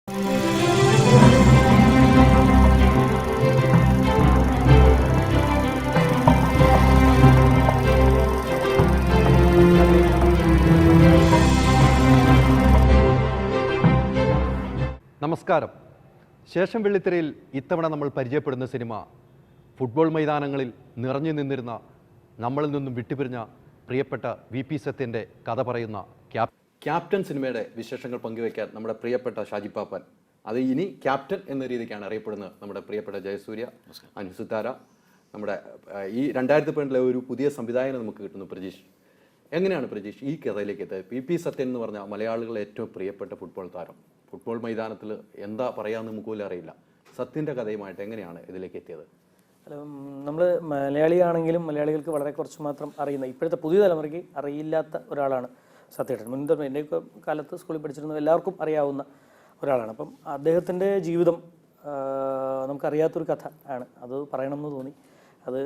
നമസ്കാരം. ശേഷം വെള്ളിത്തിരയിൽ ഇത്തവണ നമ്മൾ പരിചയപ്പെടുന്ന സിനിമ ഫുട്ബോൾ മൈതാനങ്ങളിൽ നിറഞ്ഞു നിന്നിരുന്ന, നമ്മളിൽ നിന്നും വിട്ടുപിരിഞ്ഞ പ്രിയപ്പെട്ട VP സത്യൻ്റെ കഥ പറയുന്ന ക്യാപ്റ്റൻ സിനിമയുടെ വിശേഷങ്ങൾ പങ്കുവയ്ക്കാൻ നമ്മുടെ പ്രിയപ്പെട്ട ഷാജി പാപ്പൻ, അത് ഇനി ക്യാപ്റ്റൻ എന്ന രീതിക്കാണ് അറിയപ്പെടുന്നത്, നമ്മുടെ പ്രിയപ്പെട്ട ജയസൂര്യ, അനുസിത്താര, നമ്മുടെ ഈ 2012 ഒരു പുതിയ സംവിധായകനെ നമുക്ക് കിട്ടുന്നു പ്രജീഷ്. എങ്ങനെയാണ് പ്രജീഷ് ഈ കഥയിലേക്ക് എത്തിയത്? VP സത്യൻ എന്ന് പറഞ്ഞാൽ മലയാളികളുടെ ഏറ്റവും പ്രിയപ്പെട്ട ഫുട്ബോൾ താരം. ഫുട്ബോൾ മൈതാനത്തിൽ എന്താ പറയാമെന്ന് നമുക്ക് പോലും അറിയില്ല. സത്യൻ്റെ കഥയുമായിട്ട് എങ്ങനെയാണ് ഇതിലേക്ക് എത്തിയത്? നമ്മൾ മലയാളിയാണെങ്കിലും മലയാളികൾക്ക് വളരെ കുറച്ച് മാത്രം അറിയുന്ന, ഇപ്പോഴത്തെ പുതിയ തലമുറയ്ക്ക് അറിയില്ലാത്ത ഒരാളാണ് സത്യേട്ടൻ. മുൻപ് എൻ്റെ കാലത്ത് സ്കൂളിൽ പഠിച്ചിരുന്ന എല്ലാവർക്കും അറിയാവുന്ന ഒരാളാണ്. അപ്പം അദ്ദേഹത്തിൻ്റെ ജീവിതം നമുക്കറിയാത്തൊരു കഥ ആണ്. അത് പറയണമെന്ന് തോന്നി. അത്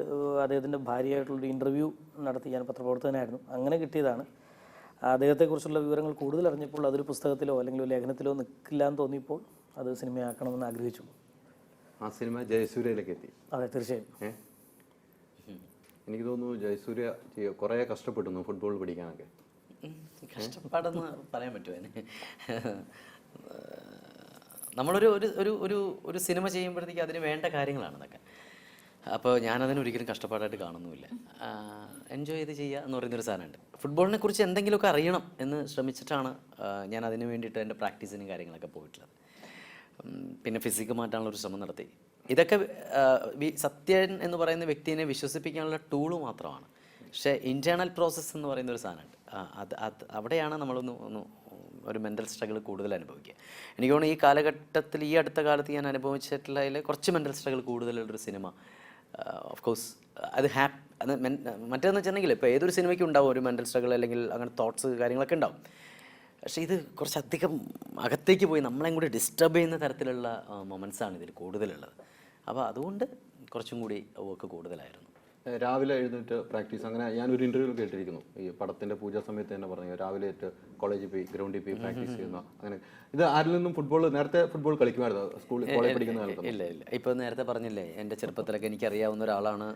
അദ്ദേഹത്തിൻ്റെ ഭാര്യയായിട്ടുള്ളൊരു ഇൻ്റർവ്യൂ നടത്തി. ഞാൻ പത്രപ്രവർത്തകനായിരുന്നു. അങ്ങനെ കിട്ടിയതാണ്. അദ്ദേഹത്തെക്കുറിച്ചുള്ള വിവരങ്ങൾ കൂടുതൽ അറിഞ്ഞപ്പോൾ അതൊരു പുസ്തകത്തിലോ അല്ലെങ്കിൽ ഒരു ലേഖനത്തിലോ നിൽക്കില്ല എന്ന് തോന്നിയപ്പോൾ അത് സിനിമയാക്കണമെന്ന് ആഗ്രഹിച്ചു. ആ സിനിമ ജയസൂര്യയിലേക്ക് എത്തി. അതെ, തീർച്ചയായും. എനിക്ക് തോന്നുന്നു ജയസൂര്യ കുറേ കഷ്ടപ്പെടുന്നു ഫുട്ബോൾ പഠിക്കാനൊക്കെ. കഷ്ടപ്പാടെന്ന് പറയാൻ പറ്റുമോ? നമ്മളൊരു ഒരു ഒരു ഒരു സിനിമ ചെയ്യുമ്പോഴത്തേക്ക് അതിന് വേണ്ട കാര്യങ്ങളാണ് ഇതൊക്കെ. അപ്പോൾ ഞാനതിന് ഒരിക്കലും കഷ്ടപ്പാടായിട്ട് കാണുന്നുമില്ല. എൻജോയ് ചെയ്ത് ചെയ്യുക എന്ന് പറയുന്നൊരു സാധനമുണ്ട്. ഫുട്ബോളിനെ കുറിച്ച് എന്തെങ്കിലുമൊക്കെ അറിയണം എന്ന് ശ്രമിച്ചിട്ടാണ് ഞാൻ അതിന് വേണ്ടിയിട്ട് എൻ്റെ പ്രാക്ടീസിനും കാര്യങ്ങളൊക്കെ പോയിട്ടുള്ളത്. പിന്നെ ഫിസിക്ക് മാറ്റാനുള്ളൊരു ശ്രമം നടത്തി. ഇതൊക്കെ സത്യൻ എന്ന് പറയുന്ന വ്യക്തിയെ വിശ്വസിപ്പിക്കാനുള്ള ടൂള് മാത്രമാണ്. പക്ഷേ ഇൻറ്റേർണൽ പ്രോസസ്സ് എന്ന് പറയുന്നൊരു സാധനമുണ്ട്. അവിടെയാണ് നമ്മളൊന്ന് ഒരു മെൻ്റൽ സ്ട്രഗിൾ കൂടുതൽ അനുഭവിക്കുക. എനിക്ക് തോന്നുന്നു ഈ കാലഘട്ടത്തിൽ, ഈ അടുത്ത കാലത്ത് ഞാൻ അനുഭവിച്ചിട്ടുള്ളതിൽ കുറച്ച് മെൻ്റൽ സ്ട്രഗിൾ കൂടുതലുള്ളൊരു സിനിമ. ഓഫ് കോഴ്സ് അത് മറ്റേന്ന് വെച്ചിട്ടുണ്ടെങ്കിൽ ഇപ്പോൾ ഏതൊരു സിനിമയ്ക്കും ഉണ്ടാവും ഒരു മെൻ്റൽ സ്ട്രഗിൾ, അല്ലെങ്കിൽ അങ്ങനെ തോട്ട്സ് കാര്യങ്ങളൊക്കെ ഉണ്ടാവും. പക്ഷേ ഇത് കുറച്ചധികം അകത്തേക്ക് പോയി നമ്മളെയും കൂടി ഡിസ്റ്റർബ് ചെയ്യുന്ന തരത്തിലുള്ള മൊമെൻറ്റ്സാണ് ഇതിൽ കൂടുതലുള്ളത്. അപ്പോൾ അതുകൊണ്ട് കുറച്ചും കൂടി വർക്ക് കൂടുതലായിരുന്നു. രാവിലെ എഴുന്നേറ്റ് പ്രാക്ടീസ്, അങ്ങനെ ഞാനൊരു ഇൻ്റർവ്യൂവിൽ കേട്ടിരിക്കുന്നു. ഈ പടത്തിൻ്റെ പൂജാ സമയത്ത് തന്നെ പറഞ്ഞു രാവിലെ കോളേജിൽ പോയി ഗ്രൗണ്ടിൽ പോയി പ്രാക്ടീസ് ചെയ്യുന്ന. അങ്ങനെ ഇത് ആരിൽ നിന്നും നേരത്തെ ഫുട്ബോൾ കളിക്കുമായിരുന്നു സ്കൂളിൽ കോളേജ് പഠിക്കുന്ന കാലത്ത്? ഇല്ല. ഇപ്പോൾ നേരത്തെ പറഞ്ഞില്ലേ, എൻ്റെ ചെറുപ്പത്തിലൊക്കെ എനിക്കറിയാവുന്ന ഒരാളാണ്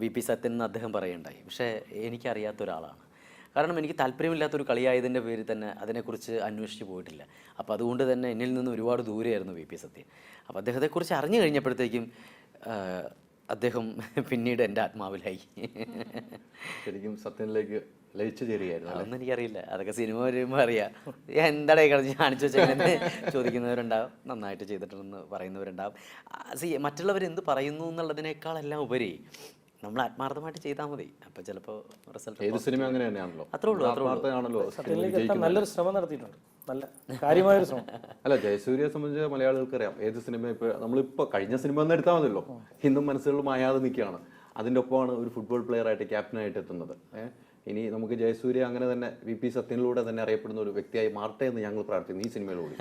VP സത്യൻ എന്ന് അദ്ദേഹം പറയുണ്ടായി. പക്ഷേ എനിക്കറിയാത്ത ഒരാളാണ്. കാരണം എനിക്ക് താല്പര്യമില്ലാത്തൊരു കളിയായതിൻ്റെ പേരിൽ തന്നെ അതിനെക്കുറിച്ച് അന്വേഷിച്ച് പോയിട്ടില്ല. അപ്പോൾ അതുകൊണ്ട് തന്നെ എന്നിൽ നിന്ന് ഒരുപാട് ദൂരെയായിരുന്നു VP സത്യൻ. അപ്പോൾ അദ്ദേഹത്തെക്കുറിച്ച് അറിഞ്ഞു കഴിഞ്ഞപ്പോഴത്തേക്കും അദ്ദേഹം പിന്നീട് എൻ്റെ ആത്മാവിലായി. ശരിക്കും സത്യനിലേക്ക് ലയിച്ചു ചേരുകയായിരുന്നു. അതൊന്നും എനിക്കറിയില്ല. അതൊക്കെ സിനിമ വരുമ്പോൾ അറിയാം. എന്താടേ കളിച്ച് കാണിച്ചു വെച്ചെങ്ങനെ ചോദിക്കുന്നവരുണ്ടാവും, നന്നായിട്ട് ചെയ്തിട്ടുണ്ടെന്ന് പറയുന്നവരുണ്ടാവും. മറ്റുള്ളവരെന്ത് പറയുന്നു എന്നുള്ളതിനേക്കാളെല്ലാം ഉപരി നമ്മൾ ആത്മാർത്ഥമായിട്ട് ചെയ്താൽ മതി. അപ്പോൾ ചിലപ്പോൾ റിസൾട്ട്. ഏത് സിനിമ അങ്ങനെ തന്നെയാണല്ലോ. അത്രേ ഉള്ളൂ. നല്ലൊരു ശ്രമം നടത്തിയിട്ടുണ്ട്, നല്ല കാര്യമായൊരു ശ്രമം. അല്ല, ജയസൂര്യയെ സംബന്ധിച്ച് മലയാളികൾക്ക് അറിയാം. ഏത് സിനിമ ഇപ്പോൾ നമ്മളിപ്പോൾ കഴിഞ്ഞ സിനിമ എന്ന് എടുത്താൽ മതിയല്ലോ, ഇന്നും മനസ്സുകളിൽ മായാതെ നിൽക്കുകയാണ്. അതിൻ്റെ ഒപ്പമാണ് ഒരു ഫുട്ബോൾ പ്ലെയറായിട്ട് ക്യാപ്റ്റനായിട്ട് എത്തുന്നത്. ഇനി നമുക്ക് ജയസൂര്യ അങ്ങനെ തന്നെ VP സത്യനിലൂടെ തന്നെ അറിയപ്പെടുന്ന ഒരു വ്യക്തിയായി മാറട്ടെ എന്ന് ഞങ്ങൾ പ്രാർത്ഥിക്കുന്നു ഈ സിനിമയിലൂടെ.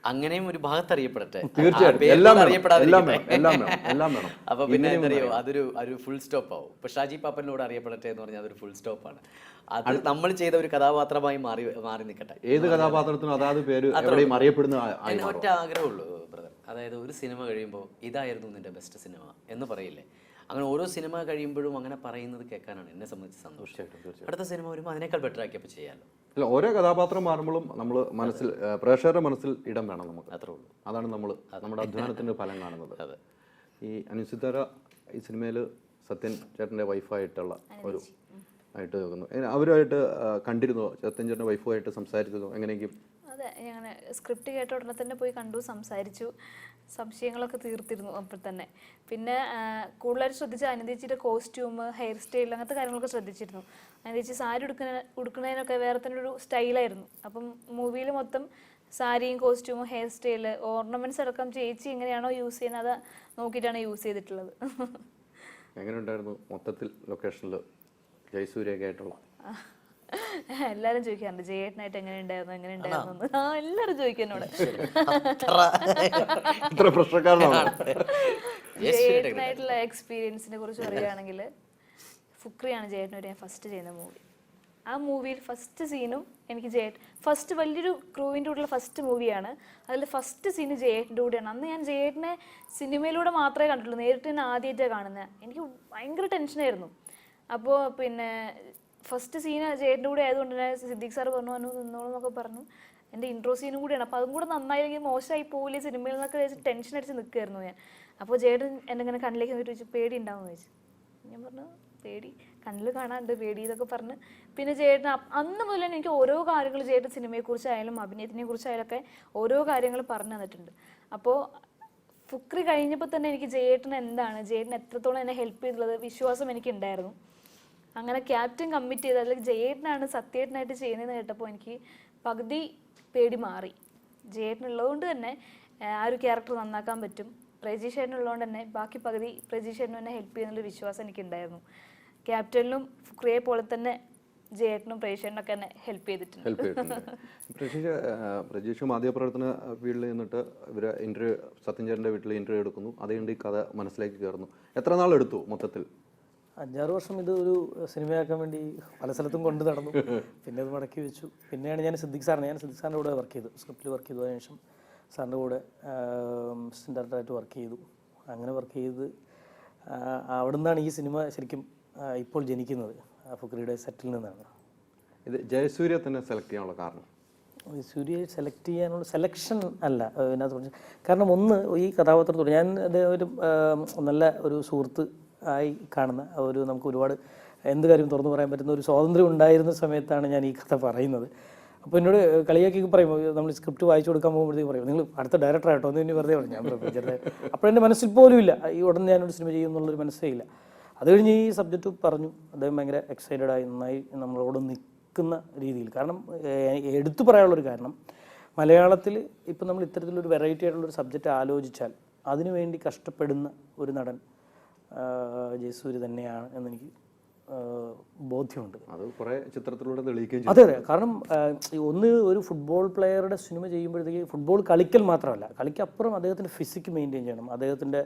അങ്ങനെയും ഒരു ഭാഗത്ത് അറിയപ്പെടട്ടെ. തീർച്ചയായിട്ടും. അപ്പൊ പിന്നെ എന്തറിയോ, അതൊരു ഫുൾ സ്റ്റോപ്പ് ആവും. ഇപ്പൊ ഷാജി പാപ്പനിലൂടെ അറിയപ്പെടട്ടെ എന്ന് പറഞ്ഞാൽ അതൊരു ഫുൾ സ്റ്റോപ്പാണ്. അത് നമ്മൾ ചെയ്ത ഒരു കഥാപാത്രമായി മാറി നിൽക്കട്ടെ. ഏത് കഥാപാത്രത്തിനും അതാത് പേര് അറിയപ്പെടുന്ന ഒറ്റ ആഗ്രഹമുള്ളൂ ബ്രദർ. അതായത് ഒരു സിനിമ കഴിയുമ്പോൾ ഇതായിരുന്നു നിന്റെ ബെസ്റ്റ് സിനിമ എന്ന് പറയില്ലേ, അങ്ങനെ ഓരോ സിനിമ കഴിയുമ്പോഴും അങ്ങനെ പറയുന്നത് കേൾക്കാനാണ് എന്നെ സംബന്ധിച്ച് സന്തോഷം. അടുത്ത സിനിമ വരുമ്പോൾ അതിനേക്കാൾ ബെറ്റർ ആക്കിയപ്പോൾ ചെയ്യാമല്ലോ. അല്ല, ഓരോ കഥാപാത്രം മാറുമ്പോഴും നമ്മൾ മനസ്സിൽ, പ്രേക്ഷകരുടെ മനസ്സിൽ ഇടം വേണം നമുക്ക്. അത്രേ ഉള്ളൂ. അതാണ് നമ്മൾ നമ്മുടെ അധ്വാനത്തിൻ്റെ ഫലം കാണുന്നത്. അതെ. ഈ അനുസിത്താര ഈ സിനിമയിൽ സത്യൻ ചേട്ടൻ്റെ വൈഫായിട്ടുള്ള ഒരു ആയിട്ട് നോക്കുന്നു. അവരുമായിട്ട് കണ്ടിരുന്നോ? സത്യൻ ചേട്ടൻ്റെ വൈഫുമായിട്ട് സംസാരിച്ചതോ എങ്ങനെയെങ്കിലും? അതെ, ഞാൻ സ്ക്രിപ്റ്റ് കേട്ട ഉടനെ തന്നെ പോയി കണ്ടു, സംസാരിച്ചു, സംശയങ്ങളൊക്കെ തീർത്തിരുന്നു അപ്പോൾ തന്നെ. പിന്നെ കൂടുതലായിട്ട് ശ്രദ്ധിച്ച അനിതേച്ചിയുടെ കോസ്റ്റ്യൂം, ഹെയർ സ്റ്റൈൽ, അങ്ങനത്തെ കാര്യങ്ങളൊക്കെ ശ്രദ്ധിച്ചിരുന്നു. അനിതേച്ചി സാരി ഉടുക്കുന്നതിനൊക്കെ വേറെ തന്നെ ഒരു സ്റ്റൈലായിരുന്നു. അപ്പം മൂവിയിൽ മൊത്തം സാരിയും കോസ്റ്റ്യൂമും ഹെയർ സ്റ്റൈല് ഓർണമെന്റ്സ് അടക്കം ചേച്ചി എങ്ങനെയാണോ യൂസ് ചെയ്യുന്നത് അത് നോക്കിയിട്ടാണ് യൂസ് ചെയ്തിട്ടുള്ളത്. എങ്ങനെ ഉണ്ടായിരുന്നു മൊത്തത്തിൽ ലൊക്കേഷനിൽ ജയസൂര്യയൊക്കെ ആയിട്ടുള്ള? എല്ലാരും ചോദിക്കാറുണ്ട് ജയേട്ടനായിട്ട് എങ്ങനെ ഉണ്ടായിരുന്നു എല്ലാരും ചോദിക്കുന്നോട്. ജയേട്ടനായിട്ടുള്ള എക്സ്പീരിയൻസിനെ കുറിച്ച് പറയുകയാണെങ്കിൽ ഫുക്രിയാണ് ജയേട്ടനോട് ഞാൻ ഫസ്റ്റ് ചെയ്യുന്ന മൂവി. ആ മൂവിയിൽ ഫസ്റ്റ് സീനും എനിക്ക് ഫസ്റ്റ് വലിയൊരു ക്രൂവിൻ്റെ കൂടെയുള്ള ഫസ്റ്റ് മൂവിയാണ്. അതിൽ ഫസ്റ്റ് സീന് ജയേട്ടൻ്റെ കൂടെയാണ്. അന്ന് ഞാൻ ജയേട്ടനെ സിനിമയിലൂടെ മാത്രമേ കണ്ടിട്ടുള്ളൂ, നേരിട്ട് തന്നെ ആദ്യമായിട്ടാണ് കാണുന്നത്. എനിക്ക് ഭയങ്കര ടെൻഷനായിരുന്നു. അപ്പോൾ പിന്നെ ഫസ്റ്റ് സീന് ജയേട്ടൻ്റെ കൂടെ ആയതുകൊണ്ട് തന്നെ സിദ്ദീഖ് സാർ പറഞ്ഞു നിന്നോളൂ എന്നൊക്കെ പറഞ്ഞു. എൻ്റെ ഇൻട്രോ സീനും കൂടിയാണ്. അപ്പോൾ അതും കൂടെ നന്നായില്ലെങ്കിൽ മോശമായി പോകില്ലേ സിനിമയിൽ നിന്നൊക്കെ വെച്ച് ടെൻഷൻ അടിച്ച് നിൽക്കുമായിരുന്നു ഞാൻ. അപ്പോൾ ജയേട്ടൻ എന്നെ ഇങ്ങനെ കണ്ണിലേക്ക് നോക്കിയിട്ട് ചോദിച്ചു പേടി ഉണ്ടാവുമെന്ന് ചോദിച്ചു. ഞാൻ പറഞ്ഞു പേടി കണ്ണിൽ കാണാണ്ട് പേടി ഇതൊക്കെ പറഞ്ഞ് പിന്നെ ചേട്ടൻ അന്ന് മുതൽ തന്നെ എനിക്ക് ഓരോ കാര്യങ്ങൾ ചേട്ടൻ സിനിമയെക്കുറിച്ചായാലും അഭിനയത്തിനെ കുറിച്ചായാലൊക്കെ ഓരോ കാര്യങ്ങൾ പറഞ്ഞു തന്നിട്ടുണ്ട്. അപ്പോൾ ഫുക്രി കഴിഞ്ഞപ്പോൾ തന്നെ എനിക്ക് ജയേട്ടൻ എന്താണ്, ജയേട്ടൻ എത്രത്തോളം എന്നെ ഹെൽപ്പ് ചെയ്തുള്ളത് വിശ്വാസം എനിക്കുണ്ടായിരുന്നു. അങ്ങനെ ക്യാപ്റ്റൻ കമ്മിറ്റ് ചെയ്ത് അതിൽ ജയേട്ടനാണ് സത്യേട്ടനായിട്ട് ചെയ്യുന്നതെന്ന് കേട്ടപ്പോൾ എനിക്ക് പകുതി പേടി മാറി. ജയേട്ടനുള്ളതുകൊണ്ട് തന്നെ ആ ഒരു ക്യാരക്ടർ നന്നാക്കാൻ പറ്റും. പ്രജീഷേട്ടനുള്ളതുകൊണ്ട് തന്നെ ബാക്കി പകുതി പ്രജീഷേട്ടനും എന്നെ ഹെൽപ്പ് ചെയ്യുന്നുള്ളൊരു വിശ്വാസം എനിക്കുണ്ടായിരുന്നു. ക്യാപ്റ്റനിലും ഫുക്രിയെ പോലെ തന്നെ ജയേട്ടനും പ്രജീഷേട്ടനൊക്കെ എന്നെ ഹെൽപ്പ് ചെയ്തിട്ടുണ്ട്. പ്രജീഷ് മാധ്യമപ്രവർത്തന ഫീൽഡിൽ നിന്നിട്ട് ഇവര് ഇന്റർവ്യൂ സത്യൻചേട്ടൻ്റെ വീട്ടിൽ ഇന്റർവ്യൂ എടുക്കുന്നു. അതുകൊണ്ട് ഈ കഥ മനസ്സിലേക്ക് കയറുന്നു. എത്ര നാളെടുത്തു മൊത്തത്തിൽ? 5-6 വർഷം ഇത് ഒരു സിനിമയാക്കാൻ വേണ്ടി പല സ്ഥലത്തും കൊണ്ട് നടന്നു. പിന്നെ അത് മടക്കി വെച്ചു. പിന്നെയാണ് ഞാൻ സിദ്ദീഖ് സാറിൻ്റെ കൂടെ വർക്ക് ചെയ്തു, സ്ക്രിപ്റ്റിൽ വർക്ക് ചെയ്തു. അതിനുശേഷം സാറിൻ്റെ കൂടെ അസിസ്റ്റൻ്റ് ഡയറക്ടറായിട്ട് വർക്ക് ചെയ്തു. അങ്ങനെ വർക്ക് ചെയ്ത് അവിടെ നിന്നാണ് ഈ സിനിമ ശരിക്കും ഇപ്പോൾ ജനിക്കുന്നത്, ഫുക്രിയുടെ സെറ്റിൽ നിന്നാണ്. ഇത് ജയസൂര്യ തന്നെ സെലക്ട് ചെയ്യാനുള്ള കാരണം? സൂര്യയെ സെലക്ട് ചെയ്യാനുള്ള സെലക്ഷൻ അല്ല ഇതിനകത്ത്. കാരണം ഒന്ന്, ഈ കഥാപാത്രത്തോട് ഞാൻ അദ്ദേഹം ഒരു നല്ല ഒരു സുഹൃത്ത് ആയി കാണുന്ന ഒരു, നമുക്ക് ഒരുപാട് എന്ത് കാര്യം തുറന്നു പറയാൻ പറ്റുന്ന ഒരു സ്വാതന്ത്ര്യം ഉണ്ടായിരുന്ന സമയത്താണ് ഞാൻ ഈ കഥ പറയുന്നത്. അപ്പോൾ എന്നോട് കളിയാക്കി പറയുമ്പോൾ നമ്മൾ സ്ക്രിപ്റ്റ് വായിച്ചു കൊടുക്കാൻ പോകുമ്പോഴത്തേക്ക് പറയും നിങ്ങൾ അടുത്ത ഡയറക്ടറായിട്ടോ എന്ന് വെറുതെ പറഞ്ഞു. ഞാൻ പറഞ്ഞു അപ്പോഴെൻ്റെ മനസ്സിൽ പോലും ഇല്ല ഈ ഉടനെ ഞാനൊരു സിനിമ ചെയ്യും എന്നുള്ളൊരു മനസ്സേ ഇല്ല. അത് കഴിഞ്ഞ് ഈ സബ്ജക്റ്റ് പറഞ്ഞു. അദ്ദേഹം ഭയങ്കര എക്സൈറ്റഡായി, നന്നായി നമ്മളോട് നിൽക്കുന്ന രീതിയിൽ. കാരണം എടുത്തു പറയാനുള്ളൊരു കാരണം, മലയാളത്തിൽ ഇപ്പം നമ്മൾ ഇത്തരത്തിലൊരു വെറൈറ്റി ആയിട്ടുള്ളൊരു സബ്ജക്റ്റ് ആലോചിച്ചാൽ അതിനുവേണ്ടി കഷ്ടപ്പെടുന്ന ഒരു നടൻ ജയസൂര്യ തന്നെയാണ് എന്നെനിക്ക് ബോധ്യമുണ്ട്. അത് കുറേ ചിത്രത്തിലൂടെ തെളിയിക്കുകയും. അതെ. കാരണം ഒരു ഫുട്ബോൾ പ്ലെയറുടെ സിനിമ ചെയ്യുമ്പോഴത്തേക്ക് ഫുട്ബോൾ കളിക്കൽ മാത്രമല്ല, കളിക്കപ്പുറം അദ്ദേഹത്തിൻ്റെ ഫിസിക്ക് മെയിൻറ്റെയിൻ ചെയ്യണം, അദ്ദേഹത്തിൻ്റെ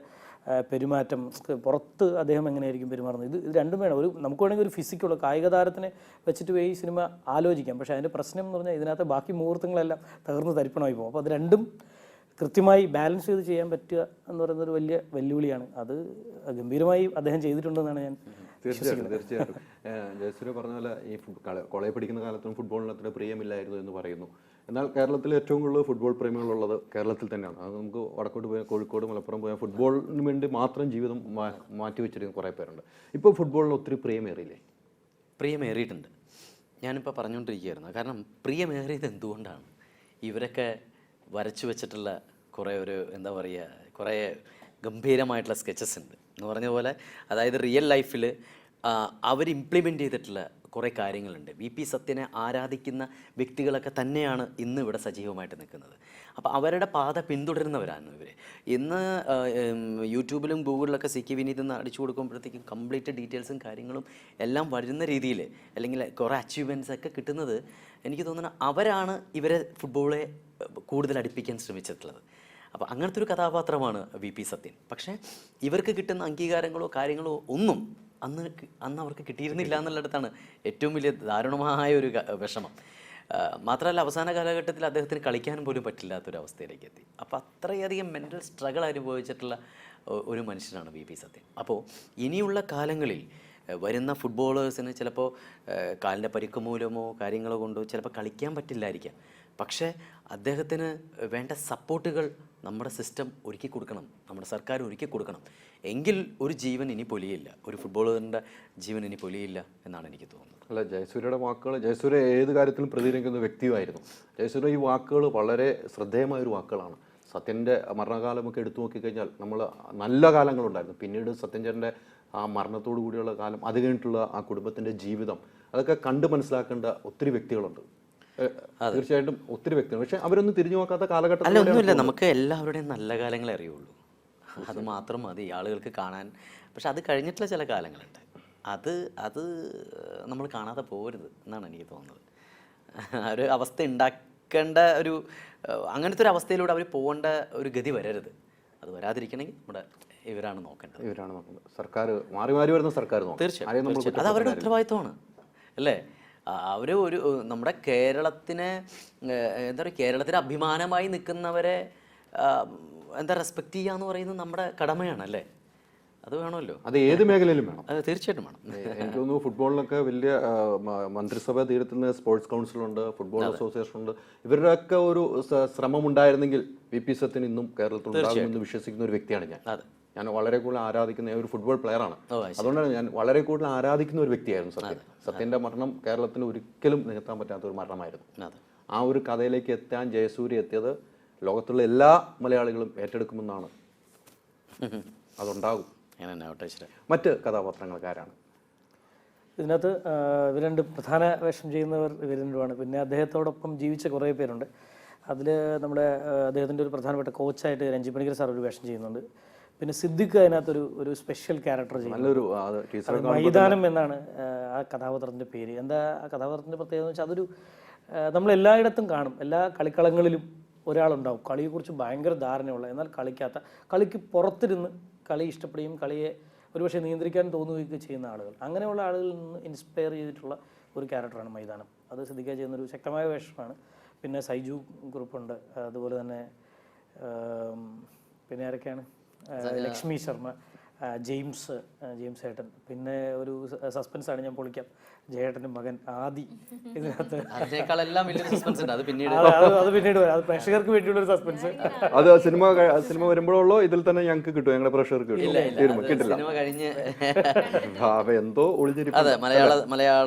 പെരുമാറ്റം, പുറത്ത് അദ്ദേഹം എങ്ങനെയായിരിക്കും പെരുമാറുന്നത്, ഇത് രണ്ടും വേണം. നമുക്ക് വേണമെങ്കിൽ ഒരു ഫിസിക്കുള്ള കായിക താരത്തിനെ വെച്ചിട്ട് ഈ സിനിമ ആലോചിക്കാം. പക്ഷേ അതിൻ്റെ പ്രശ്നം എന്ന് പറഞ്ഞാൽ ഇതിനകത്ത് ബാക്കി മുഹൂർത്തങ്ങളെല്ലാം തകർന്ന് തരിപ്പണമായി പോകും. അപ്പോൾ അത് രണ്ടും കൃത്യമായി ബാലൻസ് ചെയ്ത് ചെയ്യാൻ പറ്റുക എന്ന് പറയുന്നൊരു വലിയ വെല്ലുവിളിയാണ്. അത് ഗംഭീരമായി അദ്ദേഹം ചെയ്തിട്ടുണ്ടെന്നാണ് ഞാൻ തീർച്ചയായിട്ടും. ജയസൂര്യ പറഞ്ഞ പോലെ ഈ കോളേജ് പഠിക്കുന്ന കാലത്തും ഫുട്ബോളിന് അത്ര പ്രിയമില്ലായിരുന്നു എന്ന് പറയുന്നു. എന്നാൽ കേരളത്തിൽ ഏറ്റവും കൂടുതൽ ഫുട്ബോൾ പ്രേമികളുള്ളത് കേരളത്തിൽ തന്നെയാണ്. അത് നമുക്ക് വടക്കോട്ട് പോയാൽ കോഴിക്കോട്, മലപ്പുറം പോയാൽ ഫുട്ബോളിന് വേണ്ടി മാത്രം ജീവിതം മാറ്റിവെച്ചിരിക്കുന്ന കുറേ പേരുണ്ട്. ഇപ്പോൾ ഫുട്ബോളിന് ഒത്തിരി പ്രിയമേറിയില്ലേ? പ്രിയമേറിയിട്ടുണ്ട്. ഞാനിപ്പോൾ പറഞ്ഞുകൊണ്ടിരിക്കുകയായിരുന്നു. കാരണം പ്രിയമേറിയത് എന്തുകൊണ്ടാണ്? ഇവരൊക്കെ വരച്ചു വെച്ചിട്ടുള്ള കുറേ എന്താ പറയുക, കുറേ ഗംഭീരമായിട്ടുള്ള സ്കെച്ചസ് ഉണ്ട് എന്ന് പറഞ്ഞ പോലെ. അതായത് റിയൽ ലൈഫിൽ അവർ ഇംപ്ലിമെൻ്റ് ചെയ്തിട്ടുള്ള കുറേ കാര്യങ്ങളുണ്ട്. VP സത്യനെ ആരാധിക്കുന്ന വ്യക്തികളൊക്കെ തന്നെയാണ് ഇന്ന് ഇവിടെ സജീവമായിട്ട് നിൽക്കുന്നത്. അപ്പോൾ അവരുടെ പാത പിന്തുടരുന്നവരാണ് ഇവർ. ഇന്ന് യൂട്യൂബിലും ഗൂഗിളിലൊക്കെ CK വിനീത് എന്ന് അടിച്ചു കൊടുക്കുമ്പോഴത്തേക്കും കംപ്ലീറ്റ് ഡീറ്റെയിൽസും കാര്യങ്ങളും എല്ലാം വരുന്ന രീതിയിൽ, അല്ലെങ്കിൽ കുറേ അച്ചീവ്മെൻറ്റ്സ് ഒക്കെ കിട്ടുന്നത് എനിക്ക് തോന്നുന്നു അവരാണ് ഇവരെ ഫുട്ബോളെ കൂടുതൽ അടുപ്പിക്കാൻ ശ്രമിച്ചിട്ടുള്ളത്. അപ്പോൾ അങ്ങനത്തെ ഒരു കഥാപാത്രമാണ് VP സത്യൻ. പക്ഷേ ഇവർക്ക് കിട്ടുന്ന അംഗീകാരങ്ങളോ കാര്യങ്ങളോ ഒന്നും അന്ന് അവർക്ക് കിട്ടിയിരുന്നില്ല എന്നുള്ളിടത്താണ് ഏറ്റവും വലിയ ദാരുണമായ ഒരു വിഷമം. മാത്രമല്ല അവസാന കാലഘട്ടത്തിൽ അദ്ദേഹത്തിന് കളിക്കാനും പോലും പറ്റില്ലാത്തൊരവസ്ഥയിലേക്ക് എത്തി. അപ്പോൾ അത്രയധികം മെൻ്റൽ സ്ട്രഗിൾ അനുഭവിച്ചിട്ടുള്ള ഒരു മനുഷ്യനാണ് VP സത്യൻ. അപ്പോൾ ഇനിയുള്ള കാലങ്ങളിൽ വരുന്ന ഫുട്ബോളേഴ്സിന് ചിലപ്പോൾ കാലിൻ്റെ പരിക്ക് മൂലമോ കാര്യങ്ങളോ കൊണ്ടോ ചിലപ്പോൾ കളിക്കാൻ പറ്റില്ലായിരിക്കാം. പക്ഷേ അദ്ദേഹത്തിന് വേണ്ട സപ്പോർട്ടുകൾ നമ്മുടെ സിസ്റ്റം ഒരുക്കി കൊടുക്കണം, നമ്മുടെ സർക്കാർ ഒരുക്കി കൊടുക്കണം. എങ്കിൽ ഒരു ജീവൻ ഇനി പൊലിയില്ല, ഒരു ഫുട്ബോളറിൻ്റെ ജീവൻ ഇനി പൊലിയില്ല എന്നാണ് എനിക്ക് തോന്നുന്നത്. അല്ല, ജയസൂര്യയുടെ വാക്കുകൾ, ജയസൂര്യ ഏത് കാര്യത്തിലും പ്രതികരിക്കുന്ന വ്യക്തിയായിരുന്നു. ജയസൂര്യ ഈ വാക്കുകൾ വളരെ ശ്രദ്ധേയമായൊരു വാക്കുകളാണ്. സത്യൻ്റെ മരണകാലമൊക്കെ എടുത്തു നോക്കിക്കഴിഞ്ഞാൽ നമ്മൾ നല്ല കാലങ്ങളുണ്ടായിരുന്നു. പിന്നീട് സത്യൻചേട്ടൻ്റെ ആ മരണത്തോടു കൂടിയുള്ള കാലം, അത് കഴിഞ്ഞിട്ടുള്ള ആ കുടുംബത്തിൻ്റെ ജീവിതം, അതൊക്കെ കണ്ട് മനസ്സിലാക്കേണ്ട ഒത്തിരി വ്യക്തികളുണ്ട്. തീർച്ചയായിട്ടും ഒത്തിരി വ്യക്തികൾ. പക്ഷെ അവരൊന്നും തിരിഞ്ഞു നോക്കാത്ത കാലഘട്ടം അല്ല, ഒന്നുമില്ല. നമുക്ക് എല്ലാവരുടെയും നല്ല കാലങ്ങളെ അറിയുള്ളൂ, അത് മാത്രം മതി ആളുകൾക്ക് കാണാൻ. പക്ഷെ അത് കഴിഞ്ഞിട്ടുള്ള ചില കാലങ്ങളുണ്ട്, അത് നമ്മൾ കാണാതെ പോകരുത് എന്നാണ് എനിക്ക് തോന്നുന്നത്. ഒരു അവസ്ഥ ഉണ്ടാക്കേണ്ട അങ്ങനത്തെ ഒരു അവസ്ഥയിലൂടെ അവർ പോകേണ്ട ഒരു ഗതി വരരുത്. അത് വരാതിരിക്കണമെങ്കിൽ നമ്മുടെ ഇവരാണ് നോക്കേണ്ടത്. സർക്കാർ മാറി മാറി വരുന്ന സർക്കാർ തീർച്ചയായും അത് അവരുടെ ഉത്തരവാദിത്വമാണ് അല്ലേ. അവർ ഒരു നമ്മുടെ കേരളത്തിനെ എന്താ പറയുക, കേരളത്തിന് അഭിമാനമായി നിൽക്കുന്നവരെ എന്താ റെസ്പെക്റ്റ് ചെയ്യുക എന്ന് പറയുന്നത് നമ്മുടെ കടമയാണ് അല്ലേ? അത് വേണമല്ലോ. അത് ഏത് മേഖലയിലും വേണം. അത് തീർച്ചയായിട്ടും വേണം. എനിക്ക് തോന്നുന്നു ഫുട്ബോളിലൊക്കെ വലിയ മന്ത്രിസഭ തീരത്തുന്ന സ്പോർട്സ് കൗൺസിലുണ്ട്, ഫുട്ബോൾ അസോസിയേഷൻ ഉണ്ട്. ഇവരുടെയൊക്കെ ഒരു ശ്രമം ഉണ്ടായിരുന്നെങ്കിൽ VP സത്യൻ ഇന്നും കേരളത്തിൽ ഉണ്ടാകുമെന്ന് വിശ്വസിക്കുന്ന ഒരു വ്യക്തിയാണ് ഞാൻ. ഞാൻ വളരെ കൂടുതൽ ആരാധിക്കുന്ന ഒരു ഫുട്ബോൾ പ്ലെയറാണ്. അതുകൊണ്ടാണ് ഞാൻ വളരെ കൂടുതൽ ആരാധിക്കുന്ന ഒരു വ്യക്തിയായിരുന്നു സത്യൻ. സത്യൻ്റെ മരണം കേരളത്തിന് ഒരിക്കലും നികത്താൻ പറ്റാത്ത ഒരു മരണമായിരുന്നു. ആ ഒരു കഥയിലേക്ക് എത്താൻ ജയസൂര്യ എത്തിയത് ലോകത്തുള്ള എല്ലാ മലയാളികളും ഏറ്റെടുക്കുമെന്നാണ്. അതുണ്ടാകും. മറ്റ് കഥാപാത്രങ്ങൾക്ക് ആരാണ് ഇതിനകത്ത്? ഇവർ രണ്ട് പ്രധാന വേഷം ചെയ്യുന്നവർ ഇവർ രണ്ടുമാണ്. പിന്നെ അദ്ദേഹത്തോടൊപ്പം ജീവിച്ച കുറേ പേരുണ്ട്. അതിൽ നമ്മുടെ അദ്ദേഹത്തിൻ്റെ ഒരു പ്രധാനപ്പെട്ട കോച്ചായിട്ട് രഞ്ജി പണിക്കർ സാർ ഒരു വേഷം ചെയ്യുന്നുണ്ട്. പിന്നെ സിദ്ദിഖ് അതിനകത്തൊരു സ്പെഷ്യൽ ക്യാരക്ടർ ചെയ്യുന്നു. മൈതാനം എന്നാണ് ആ കഥാപാത്രത്തിൻ്റെ പേര്. എന്താ ആ കഥാപാത്രത്തിൻ്റെ പ്രത്യേകത എന്ന് വെച്ചാൽ അതൊരു നമ്മളെല്ലായിടത്തും കാണും, എല്ലാ കളിക്കളങ്ങളിലും ഒരാളുണ്ടാവും കളിയെക്കുറിച്ച് ഭയങ്കര ധാരണയുള്ള, എന്നാൽ കളിക്കാത്ത, കളിക്ക് പുറത്തിരുന്ന് കളി ഇഷ്ടപ്പെടുകയും കളിയെ ഒരുപക്ഷെ നിയന്ത്രിക്കാൻ തോന്നുകയൊക്കെ ചെയ്യുന്ന ആളുകൾ. അങ്ങനെയുള്ള ആളുകളിൽ നിന്ന് ഇൻസ്പയർ ചെയ്തിട്ടുള്ള ഒരു ക്യാരക്ടറാണ് മൈതാനം. അത് സിദ്ദിഖ് ചെയ്യുന്നൊരു ശക്തമായ വേഷമാണ്. പിന്നെ സൈജു ഗ്രൂപ്പുണ്ട്, അതുപോലെ തന്നെ പിന്നെ ആരൊക്കെയാണ്, ലക്ഷ്മി ശർമ്മ, ജെയിംസ് ഏട്ടൻ. പിന്നെ ഒരു സസ്പെൻസാണ്, ഞാൻ പൊളിക്കാം, ജയേട്ടൻ്റെ മകൻ ആദി ഇതിനകത്ത്. അത് പിന്നീട് വരാം. അത് പ്രേക്ഷകർക്ക് വേണ്ടിയുള്ള ഒരു സസ്പെൻസ്. അത് സിനിമ വരുമ്പോഴുള്ളോ ഇതിൽ തന്നെ ഞങ്ങൾക്ക് കിട്ടും, ഞങ്ങളുടെ പ്രേക്ഷകർക്ക് കിട്ടില്ല. എന്തോ ഒളിഞ്ഞിരിക്കും.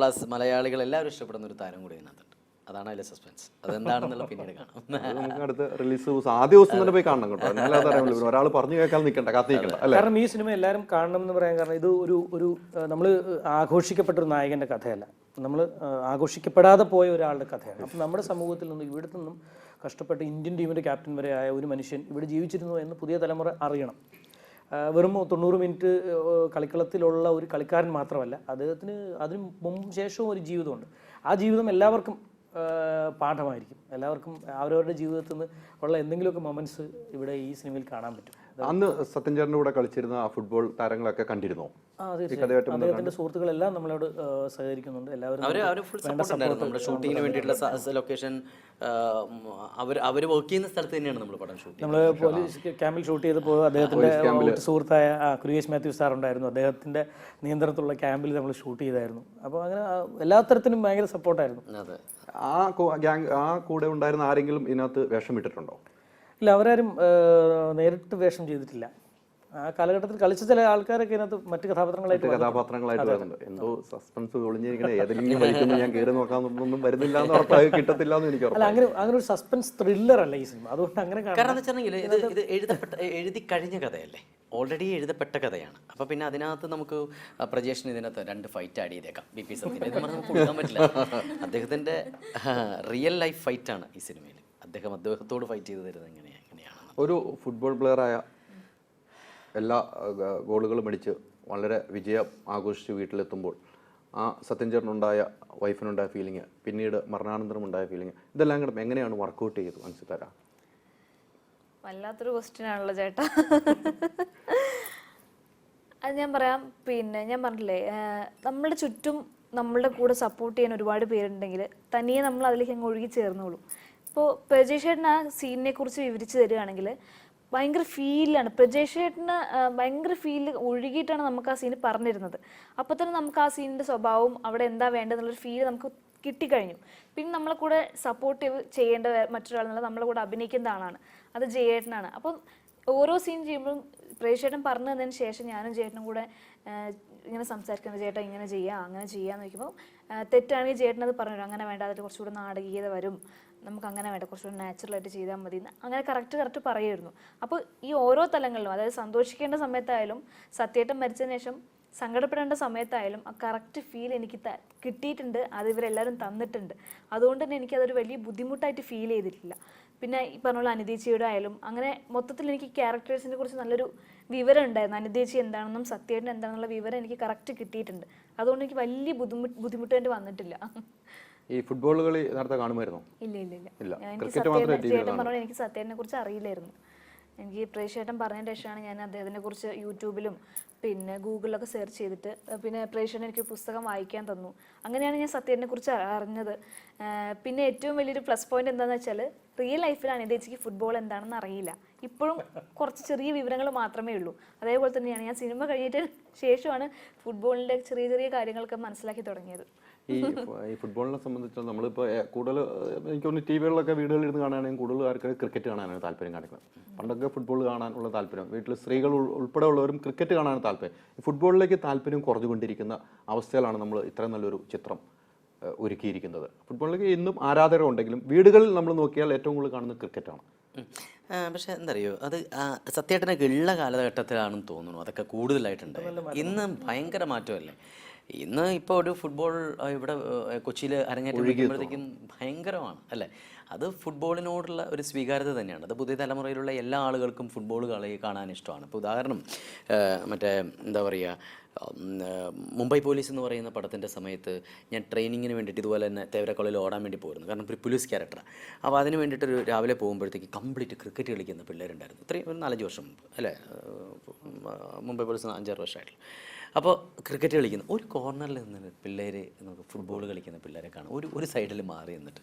മലയാളികൾ എല്ലാവരും ഇഷ്ടപ്പെടുന്ന ഒരു താരം കൂടി ഇതിനകത്തുണ്ട്. അതാണ് അതിലെ സസ്പെൻസ്. അതെന്താണെന്നുള്ള പിന്നീട് കാണാം. നമുക്ക് അടുത്ത റിലീസ് ദിവസം ആദ്യ ദിവസം തന്നെ പോയി കാണണം കേട്ടോ. അല്ലാതെ ഒരാൾ പറഞ്ഞു കേൾക്കാൻ നിൽക്കണ്ട, കാത്തിരിക്കണ്ട. കാരണം ഈ സിനിമ എല്ലാവരും കാണണം എന്ന് പറയാൻ കാരണം ഇത് ഒരു നമ്മൾ ആഘോഷിക്കപ്പെട്ടൊരു നായകന്റെ കഥയല്ല, നമ്മൾ ആഘോഷിക്കപ്പെടാതെ പോയ ഒരാളുടെ കഥയാണ്. അപ്പം നമ്മുടെ സമൂഹത്തിൽ നിന്നും ഇവിടെ നിന്നും കഷ്ടപ്പെട്ട് ഇന്ത്യൻ ടീമിന്റെ ക്യാപ്റ്റൻ വരെ ആയ ഒരു മനുഷ്യൻ ഇവിടെ ജീവിച്ചിരുന്നു എന്ന് പുതിയ തലമുറ അറിയണം. വെറും 90 മിനിറ്റ് കളിക്കളത്തിലുള്ള ഒരു കളിക്കാരൻ മാത്രമല്ല, അദ്ദേഹത്തിന് അതിന് ശേഷവും ഒരു ജീവിതമുണ്ട്. ആ ജീവിതം എല്ലാവർക്കും പാഠമായിരിക്കും. എല്ലാവർക്കും അവരവരുടെ ജീവിതത്തിൽ നിന്ന് ഉള്ള എന്തെങ്കിലുമൊക്കെ മൊമെന്റ്സ് ഇവിടെ ഈ സിനിമയിൽ കാണാൻ പറ്റും. അന്ന് സത്യൻ ചേട്ടൻ്റെ കൂടെ കളിച്ചിരുന്ന ആ ഫുട്ബോൾ താരങ്ങളൊക്കെ കണ്ടിരുന്നോ? അദ്ദേഹത്തിന്റെ സുഹൃത്തുക്കളെല്ലാം നമ്മളോട് സഹകരിക്കുന്നുണ്ട്. എല്ലാവരും നമ്മുടെ ഷൂട്ടിങ്ങിന് വേണ്ടിയിട്ടുള്ള ലൊക്കേഷൻ അവർ വർക്ക് ചെയ്യുന്ന സ്ഥലത്ത് തന്നെയാണ് നമ്മൾ പടം ഷൂട്ട്. നമ്മൾ പോലീസ് ക്യാമ്പിൽ ഷൂട്ട് ചെയ്തപ്പോൾ അദ്ദേഹത്തിന്റെ സുഹൃത്തായ ക്രിയേഷ് മാത്യു സാർ ഉണ്ടായിരുന്നു. അദ്ദേഹത്തിന്റെ നിയന്ത്രണത്തിലുള്ള ക്യാമ്പിൽ നമ്മൾ ഷൂട്ട് ചെയ്തായിരുന്നു. അപ്പോൾ അങ്ങനെ എല്ലാ തരത്തിലും ഭയങ്കര സപ്പോർട്ടായിരുന്നു. ആ കൂടെ ഉണ്ടായിരുന്ന ആരെങ്കിലും ഇതിനകത്ത് വേഷം ഇട്ടിട്ടുണ്ടോ? ഇല്ല, അവരാരും നേരിട്ട് വേഷം ചെയ്തിട്ടില്ല. ആ കാലഘട്ടത്തിൽ കളിച്ച ചില ആൾക്കാരൊക്കെ ഇതിനകത്ത് മറ്റു കഥാപാത്രങ്ങളായിട്ട് വരുന്നുണ്ട്. എന്തോ സസ്പെൻസ് ഒളിഞ്ഞിരിക്കണേ, ഏതെങ്കിലും വഴിക്കൊന്നും ഞാൻ കയറി നോക്കാനൊന്നും വരുന്നില്ല എന്ന് ഉറപ്പായി കിട്ടത്തില്ല എന്ന് എനിക്ക് അല്ല. അങ്ങനെ ഒരു സസ്പെൻസ് ത്രില്ലർ അല്ല ഈ സിനിമ. അതുകൊണ്ട് അങ്ങനെ കാരണം വെച്ചിട്ടുണ്ടെങ്കിൽ ഇത് എഴുതി കഴിഞ്ഞ കഥയല്ലേ, ഓൾറെഡി എഴുതപ്പെട്ട കഥയാണ്. അപ്പോൾ പിന്നെ അതിനകത്ത് നമുക്ക് പ്രജേഷിന് ഇതിനകത്ത് 2 ഫൈറ്റ് ആഡ് ചെയ്തേക്കാം. VP സത്യൻ ഇത് നമുക്ക് കൊടുക്കാൻ പറ്റില്ല. അദ്ദേഹത്തിൻ്റെ റിയൽ ലൈഫ് ഫൈറ്റാണ് ഈ സിനിമയിൽ. അദ്ദേഹത്തോട് ഫൈറ്റ് ചെയ്ത് തരുന്നത് എങ്ങനെയാണ്. ഒരു ഫുട്ബോൾ പ്ലെയറായ എല്ലാ ഗോളുകളും അടിച്ച് വളരെ വിജയം ആഘോഷിച്ച് വീട്ടിലെത്തുമ്പോൾ ആ സത്യൻ ചേട്ടനുണ്ടായ വൈഫിനുണ്ടായ ഫീലിംഗ്, പിന്നീട് മരണാനന്തരം ഉണ്ടായ ഫീലിംഗ്, ഇതെല്ലാം കൂടെ എങ്ങനെയാണ് വർക്കൗട്ട് ചെയ്തത് മനസ്സിലാരാ? വല്ലാത്തൊരു ക്വസ്റ്റ്യൻ ആണല്ലോ ചേട്ടാ. അത് ഞാൻ പറയാം. പിന്നെ ഞാൻ പറഞ്ഞില്ലേ, നമ്മളുടെ ചുറ്റും നമ്മളുടെ കൂടെ സപ്പോർട്ട് ചെയ്യാൻ ഒരുപാട് പേരുണ്ടെങ്കിൽ തനിയെ നമ്മൾ അതിലേക്ക് അങ്ങ് ഒഴുകി ചേർന്നോളും. ഇപ്പോൾ പ്രജേഷേട്ടൻ ആ സീനിനെ കുറിച്ച് വിവരിച്ച് തരികയാണെങ്കിൽ ഭയങ്കര ഫീലാണ്. പ്രജേഷേട്ടന് ഭയങ്കര ഫീൽ ഒഴുകിയിട്ടാണ് നമുക്ക് ആ സീന് പറഞ്ഞിരുന്നത്. അപ്പോൾ തന്നെ നമുക്ക് ആ സീനിൻ്റെ സ്വഭാവം അവിടെ എന്താ വേണ്ടതെന്നുള്ളൊരു ഫീൽ നമുക്ക് കിട്ടിക്കഴിഞ്ഞു. പിന്നെ നമ്മളെ കൂടെ സപ്പോർട്ടീവ് ചെയ്യേണ്ട മറ്റൊരാളെന്നുള്ള നമ്മളെ കൂടെ അഭിനയിക്കുന്ന ആളാണ്, അത് ജയേട്ടനാണ്. അപ്പം ഓരോ സീൻ ചെയ്യുമ്പോഴും പ്രജേഷേട്ടൻ പറഞ്ഞു തന്നതിന് ശേഷം ഞാനും ജയേട്ടനും കൂടെ ഇങ്ങനെ സംസാരിക്കുന്നത്, ചേട്ടാ ഇങ്ങനെ ചെയ്യാം അങ്ങനെ ചെയ്യാന്ന് വയ്ക്കുമ്പോൾ തെറ്റാണെങ്കിൽ ചേട്ടനത് പറഞ്ഞു തരും. അങ്ങനെ വേണ്ട, അതിൽ കുറച്ചുകൂടെ നാടകീയത വരും, നമുക്ക് അങ്ങനെ വേണ്ട, കുറച്ചുകൂടി നാച്ചുറലായിട്ട് ചെയ്താൽ മതി എന്ന് അങ്ങനെ കറക്റ്റ് പറയുമായിരുന്നു. അപ്പോൾ ഈ ഓരോ തലങ്ങളിലും, അതായത് സന്തോഷിക്കേണ്ട സമയത്തായാലും സത്യേട്ടൻ മരിച്ചതിന് ശേഷം സങ്കടപ്പെടേണ്ട സമയത്തായാലും ആ കറക്റ്റ് ഫീൽ എനിക്ക് കിട്ടിയിട്ടുണ്ട്. അത് ഇവരെല്ലാവരും തന്നിട്ടുണ്ട്. അതുകൊണ്ട് തന്നെ എനിക്കതൊരു വലിയ ബുദ്ധിമുട്ടായിട്ട് ഫീൽ ചെയ്തിട്ടില്ല. പിന്നെ ഈ പറഞ്ഞ പോലെ അനിതേച്ചിയുടെ ആയാലും അങ്ങനെ മൊത്തത്തിൽ എനിക്ക് ക്യാരക്ടേഴ്സിനെ കുറിച്ച് നല്ലൊരു വിവരം ഉണ്ടായിരുന്നു. അനിതേച്ചി എന്താണെന്നും സത്യേട്ടൻ എന്താണെന്നുള്ള വിവരം എനിക്ക് കറക്റ്റ് കിട്ടിയിട്ടുണ്ട്. അതുകൊണ്ട് എനിക്ക് വലിയ ബുദ്ധിമുട്ടായിട്ട് വന്നിട്ടില്ല. ഈ ഫുട്ബോൾ കളി നേരത്തെ കാണുമായിരുന്നോ? ഇല്ല. എനിക്ക് സത്യേട്ടനെ കുറിച്ച് അറിയില്ലായിരുന്നു. എനിക്ക് പ്രേക്ഷേട്ടൻ പറഞ്ഞതിന് ശേഷമാണ് ഞാൻ അദ്ദേഹത്തിനെ കുറിച്ച് യൂട്യൂബിലും പിന്നെ ഗൂഗിളിലൊക്കെ സെർച്ച് ചെയ്തിട്ട് പിന്നെ പ്രേക്ഷകൻ എനിക്ക് പുസ്തകം വായിക്കാൻ തന്നു. അങ്ങനെയാണ് ഞാൻ സത്യേട്ടനെ കുറിച്ച് അറിഞ്ഞത്. പിന്നെ ഏറ്റവും വലിയൊരു പ്ലസ് പോയിന്റ് എന്താണെന്ന് വെച്ചാൽ റിയൽ ലൈഫിൽ അനിതേച്ചിക്ക് ഫുട്ബോൾ എന്താണെന്ന് അറിയില്ല. ഇപ്പോഴും കുറച്ച് ചെറിയ വിവരങ്ങൾ മാത്രമേ ഉള്ളൂ. അതേപോലെ തന്നെയാണ് ഞാൻ സിനിമ കഴിഞ്ഞിട്ട് ശേഷമാണ് ഫുട്ബോളിൻ്റെ ചെറിയ ചെറിയ കാര്യങ്ങളൊക്കെ മനസ്സിലാക്കി തുടങ്ങിയത്. ഈ ഫുട്ബോളിനെ സംബന്ധിച്ച് നമ്മളിപ്പോൾ കൂടുതൽ എനിക്ക് തോന്നുന്നു ടി വികളിലൊക്കെ വീടുകളിൽ ഇരുന്ന് കാണുകയാണെങ്കിൽ കൂടുതൽ ആൾക്കാർ ക്രിക്കറ്റ് കാണാനാണ് താല്പര്യം കാണിക്കുന്നത്. പണ്ടൊക്കെ ഫുട്ബോൾ കാണാനുള്ള താല്പര്യം, വീട്ടിൽ സ്ത്രീകൾ ഉൾപ്പെടെ ഉള്ളവരും ക്രിക്കറ്റ് കാണാനാണ് താല്പര്യം. ഫുട്ബോളിലേക്ക് താല്പര്യം കുറഞ്ഞുകൊണ്ടിരിക്കുന്ന അവസ്ഥയിലാണ് നമ്മൾ ഇത്രയും നല്ലൊരു ചിത്രം ഒരുക്കിയിരിക്കുന്നത്. ഫുട്ബോളിലേക്ക് ഇന്നും ആരാധകരുണ്ടെങ്കിലും വീടുകളിൽ നമ്മൾ നോക്കിയാൽ ഏറ്റവും കൂടുതൽ കാണുന്നത് ക്രിക്കറ്റാണ്. പക്ഷെ എന്താ അറിയോ, അത് സത്യേട്ടനൊക്കെ ഉള്ള കാലഘട്ടത്തിലാണെന്ന് തോന്നുന്നു അതൊക്കെ കൂടുതലായിട്ടുണ്ട്. ഇന്ന് ഭയങ്കര മാറ്റമല്ലേ. ഇന്ന് ഇപ്പോൾ ഒരു ഫുട്ബോൾ ഇവിടെ കൊച്ചിയിൽ അരങ്ങേറ്റം വയ്ക്കുമ്പോഴത്തേക്കും ഭയങ്കരമാണ് അല്ലേ. അത് ഫുട്ബോളിനോടുള്ള ഒരു സ്വീകാര്യത തന്നെയാണ്. അത് പുതിയ തലമുറയിലുള്ള എല്ലാ ആളുകൾക്കും ഫുട്ബോൾ കളി കാണാൻ ഇഷ്ടമാണ്. ഇപ്പോൾ ഉദാഹരണം മറ്റേ എന്താ പറയുക, മുംബൈ പോലീസ് എന്ന് പറയുന്ന പടത്തിൻ്റെ സമയത്ത് ഞാൻ ട്രെയിനിങ്ങിന് വേണ്ടിയിട്ട് ഇതുപോലെ തന്നെ തേവരക്കുളയിൽ ഓടാൻ വേണ്ടി പോയിരുന്നു. കാരണം ഒരു പോലീസ് ക്യാരക്ടറാണ്. അപ്പോൾ അതിന് വേണ്ടിയിട്ടൊരു രാവിലെ പോകുമ്പോഴത്തേക്ക് കംപ്ലീറ്റ് ക്രിക്കറ്റ് കളിക്കുന്ന പിള്ളേരുണ്ടായിരുന്നു. ഇത്രയും ഒരു 4-5 വർഷം മുമ്പ് അല്ലേ, മുംബൈ പോലീസ് 5-6 വർഷമായിട്ടുള്ള. അപ്പോൾ ക്രിക്കറ്റ് കളിക്കുന്ന ഒരു കോർണറിൽ നിന്ന് പിള്ളേർ നമുക്ക് ഫുട്ബോൾ കളിക്കുന്ന പിള്ളേരെ കാണാം. ഒരു സൈഡിൽ മാറി നിന്നിട്ട്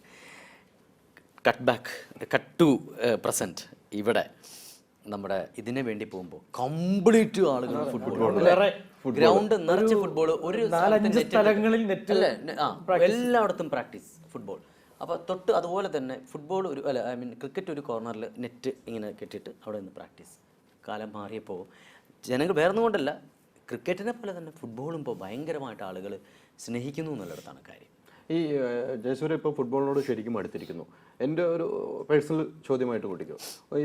കട്ട് ടു പ്രസൻറ്റ് ഇവിടെ നമ്മുടെ ഇതിന് വേണ്ടി പോകുമ്പോൾ കംപ്ലീറ്റ് ആളുകൾ ഫുട്ബോൾ, ഗ്രൗണ്ട് നിറച്ച് ഫുട്ബോൾ, ഒരു സ്ഥലങ്ങളിൽ എല്ലായിടത്തും പ്രാക്ടീസ് ഫുട്ബോൾ. അപ്പോൾ തൊട്ട് അതുപോലെ തന്നെ ഫുട്ബോൾ ഒരു ക്രിക്കറ്റ് ഒരു കോർണറിൽ നെറ്റ് ഇങ്ങനെ കെട്ടിയിട്ട് അവിടെ നിന്ന് പ്രാക്ടീസ്. കാലം മാറിയപ്പോൾ ജനങ്ങൾ വേറൊന്നും കൊണ്ടല്ല, ക്രിക്കറ്റിനെ പോലെ തന്നെ ഫുട്ബോളും ഇപ്പോൾ ഭയങ്കരമായിട്ട് ആളുകൾ സ്നേഹിക്കുന്നു എന്നുള്ളിടത്താണ് കാര്യം. ഈ ജയസൂര്യ ഇപ്പോൾ ഫുട്ബോളിനോട് ശരിക്കും അടുത്തിരിക്കുന്നു. എൻ്റെ ഒരു പേഴ്സണൽ ചോദ്യമായിട്ട് കൂട്ടിക്കോ,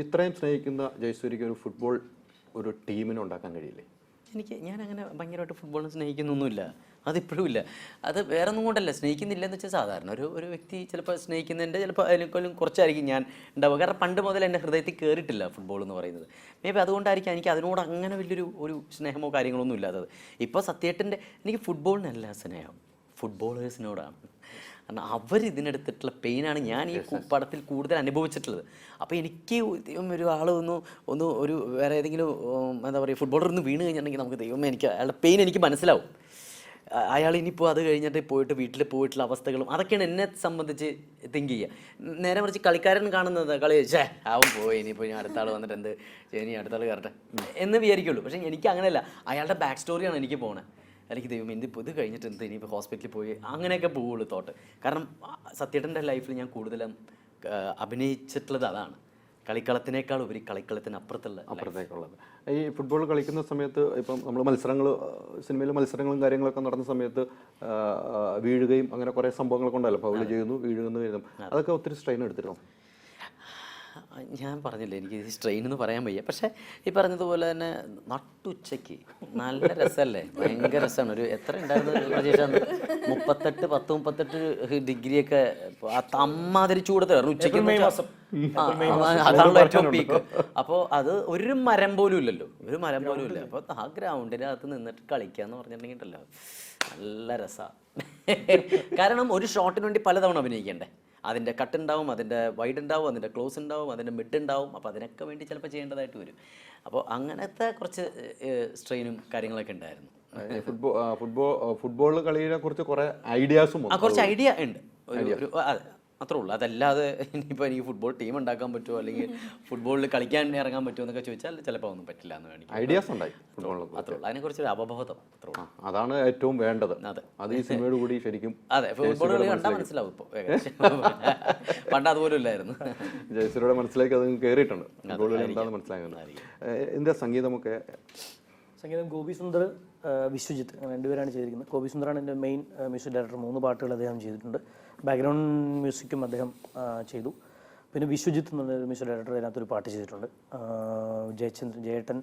ഇത്രയും സ്നേഹിക്കുന്ന ജയസൂര്യക്ക് ഒരു ഫുട്ബോൾ ഒരു ടീമിനെ ഉണ്ടാക്കാൻ കഴിയില്ലേ? ഞാനങ്ങനെ ഭയങ്കരമായിട്ട് ഫുട്ബോളിനെ സ്നേഹിക്കുന്നൊന്നുമില്ല, അതിപ്പോഴും ഇല്ല. അത് വേറെ ഒന്നും കൊണ്ടല്ല, സ്നേഹിക്കുന്നില്ല എന്ന് വെച്ചാൽ സാധാരണ ഒരു വ്യക്തി ചിലപ്പോൾ സ്നേഹിക്കുന്നതിൻ്റെ ചിലപ്പോൾ അതിനേക്കാളും കുറച്ചായിരിക്കും ഞാൻ ഉണ്ടാവുക. കാരണം പണ്ട് മുതൽ എൻ്റെ ഹൃദയത്തിൽ കയറിയിട്ടില്ല ഫുട്ബോൾ എന്ന് പറയുന്നത്. മേ ബി അതുകൊണ്ടായിരിക്കും എനിക്ക് അതിനോട് അങ്ങനെ വലിയൊരു സ്നേഹമോ കാര്യങ്ങളൊന്നും ഇല്ലാത്തത്. ഇപ്പോൾ സത്യേട്ടൻ്റെ എനിക്ക് ഫുട്ബോളിനല്ല സ്നേഹം, ഫുട്ബോളേഴ്സിനോടാണ്. കാരണം അവരിതിനെടുത്തിട്ടുള്ള പെയിനാണ് ഞാൻ ഈ പടത്തിൽ കൂടുതൽ അനുഭവിച്ചിട്ടുള്ളത്. അപ്പോൾ എനിക്ക് ഒരാൾ ഒരു വേറെ ഏതെങ്കിലും എന്താ പറയുക ഫുട്ബോളർ ഒന്ന് വീണ് കഴിഞ്ഞിട്ടുണ്ടെങ്കിൽ നമുക്ക് ദൈവമേ എനിക്ക് അയാളുടെ പെയിൻ എനിക്ക് മനസ്സിലാവും. അയാൾ ഇനിയിപ്പോൾ അത് കഴിഞ്ഞിട്ട് പോയിട്ട് വീട്ടിൽ പോയിട്ടുള്ള അവസ്ഥകളും അതൊക്കെയാണ് എന്നെ സംബന്ധിച്ച് തിങ്ക് ചെയ്യുക. നേരെ മറിച്ച് കളിക്കാരൻ കാണുന്നത് കളി അവൻ പോയി, ഇനിയിപ്പോൾ ഞാൻ അടുത്ത ആൾ വന്നിട്ട് എന്ത് ഇനി അടുത്ത ആൾ കയറട്ടെ എന്ന് വിചാരിക്കുള്ളൂ. പക്ഷേ എനിക്ക് അങ്ങനെയല്ല, അയാളുടെ ബാക്ക് സ്റ്റോറിയാണ് എനിക്ക് പോണത്. എനിക്ക് ദൈവം ഇത് കഴിഞ്ഞിട്ട് എന്ത് ഇനിയിപ്പോൾ ഹോസ്പിറ്റലിൽ പോയി അങ്ങനെയൊക്കെ പോവുള്ളൂ തോട്ട്. കാരണം സത്യേട്ടൻ്റെ ലൈഫിൽ ഞാൻ കൂടുതലും അഭിനയിച്ചിട്ടുള്ളത് അതാണ്, കളിക്കളത്തിനേക്കാൾ ഉപരി അപ്പുറത്തേക്കുള്ളത്. ഈ ഫുട്ബോൾ കളിക്കുന്ന സമയത്ത് ഇപ്പം നമ്മൾ സിനിമയിലെ മത്സരങ്ങളും കാര്യങ്ങളൊക്കെ നടന്ന സമയത്ത് വീഴുകയും അങ്ങനെ കുറേ സംഭവങ്ങളൊക്കെ ഉണ്ടല്ലോ, ഫൗൾ ചെയ്യുന്നു, വീഴുന്നു, അതൊക്കെ ഒത്തിരി സ്ട്രെയിൻ എടുത്തിരുന്നു. ഞാൻ പറഞ്ഞില്ലേ എനിക്ക് സ്ട്രെയിൻ എന്ന് പറയാൻ വയ്യ. പക്ഷേ ഈ പറഞ്ഞതുപോലെ തന്നെ നട്ടുച്ചയ്ക്ക് നല്ല രസമല്ലേ, ഭയങ്കര രസമാണ്. ഒരു എത്ര ഉണ്ടായിരുന്നത് പ്രതീക്ഷ 38 ഡിഗ്രിയൊക്കെ അമ്മാതിരി ചൂടത്തായിരുന്നു ഉച്ചയ്ക്ക്. അതാണല്ലോ ഏറ്റവും പീക്ക്. അപ്പോൾ അത് ഒരു മരം പോലും ഇല്ലല്ലോ, അപ്പോൾ ആ ഗ്രൗണ്ടിനകത്ത് നിന്നിട്ട് കളിക്കാന്ന് പറഞ്ഞിട്ടുണ്ടെങ്കിൽ ഉണ്ടല്ലോ നല്ല രസമാണ്. കാരണം ഒരു ഷോട്ടിന് വേണ്ടി പലതവണ അഭിനയിക്കണ്ടേ. അതിൻ്റെ കട്ട് ഉണ്ടാവും, അതിൻ്റെ വൈഡ് ഉണ്ടാവും, അതിൻ്റെ ക്ലോസ് ഉണ്ടാവും, അതിൻ്റെ മിഡ് ഉണ്ടാവും. അപ്പോൾ അതിനൊക്കെ വേണ്ടി ചിലപ്പോൾ ചെയ്യേണ്ടതായിട്ട് വരും. അപ്പോൾ അങ്ങനത്തെ കുറച്ച് സ്ട്രെയിനും കാര്യങ്ങളൊക്കെ ഉണ്ടായിരുന്നു. ഫുട്ബോൾ കളിയെ കുറിച്ച് കുറേ ഐഡിയാസും കുറച്ച് ഐഡിയ ഉണ്ട്, അത്രേ ഉള്ളൂ. അതല്ലാതെ ഇനിയിപ്പോൾ എനിക്ക് ഫുട്ബോൾ ടീം ഉണ്ടാക്കാൻ പറ്റുമോ അല്ലെങ്കിൽ ഫുട്ബോളിൽ കളിക്കാൻ ഇറങ്ങാൻ പറ്റുമോ എന്നൊക്കെ ചോദിച്ചാൽ ചിലപ്പോൾ ഒന്നും പറ്റില്ല എന്ന് വേണമെങ്കിൽ ഐഡിയാസ് ഉണ്ടായി അത്രേ ഉള്ളൂ. അതിനെക്കുറിച്ചൊരു അവബോധം അത്രേ ഉള്ളൂ. അതാണ് ഏറ്റവും വേണ്ടത്. അതെ, അത് ഈ സിനിമയോട് കൂടി ശരിക്കും അതെ ഫുട്ബോൾ കളി കണ്ടാൽ മനസ്സിലാവും. ഇപ്പോൾ പണ്ട് അതുപോലും ഇല്ലായിരുന്നു. ജയസൂര്യയുടെ മനസ്സിലേക്ക് അത് കയറിയിട്ടുണ്ട്, ഫുട്ബോൾ കളി എന്താണെന്ന് മനസ്സിലാക്കുന്നത്. എന്താ സംഗീതം ഗോപി സുന്ദർ, വിശ്വജിത്ത്, അങ്ങനെ രണ്ടുപേരാണ് ചെയ്തിരിക്കുന്നത്. ഗോപി സുന്ദറാണ് എൻ്റെ മെയിൻ മ്യൂസിക് ഡയറക്ടർ. 3 പാട്ടുകൾ അദ്ദേഹം ചെയ്തിട്ടുണ്ട്. ബാക്ക്ഗ്രൗണ്ട് മ്യൂസിക്കും അദ്ദേഹം ചെയ്തു. പിന്നെ വിശ്വജിത്ത് എന്ന് പറഞ്ഞൊരു മ്യൂസിക് ഡയറക്ടർ അതിനകത്തൊരു പാട്ട് ചെയ്തിട്ടുണ്ട്. ജയേട്ടൻ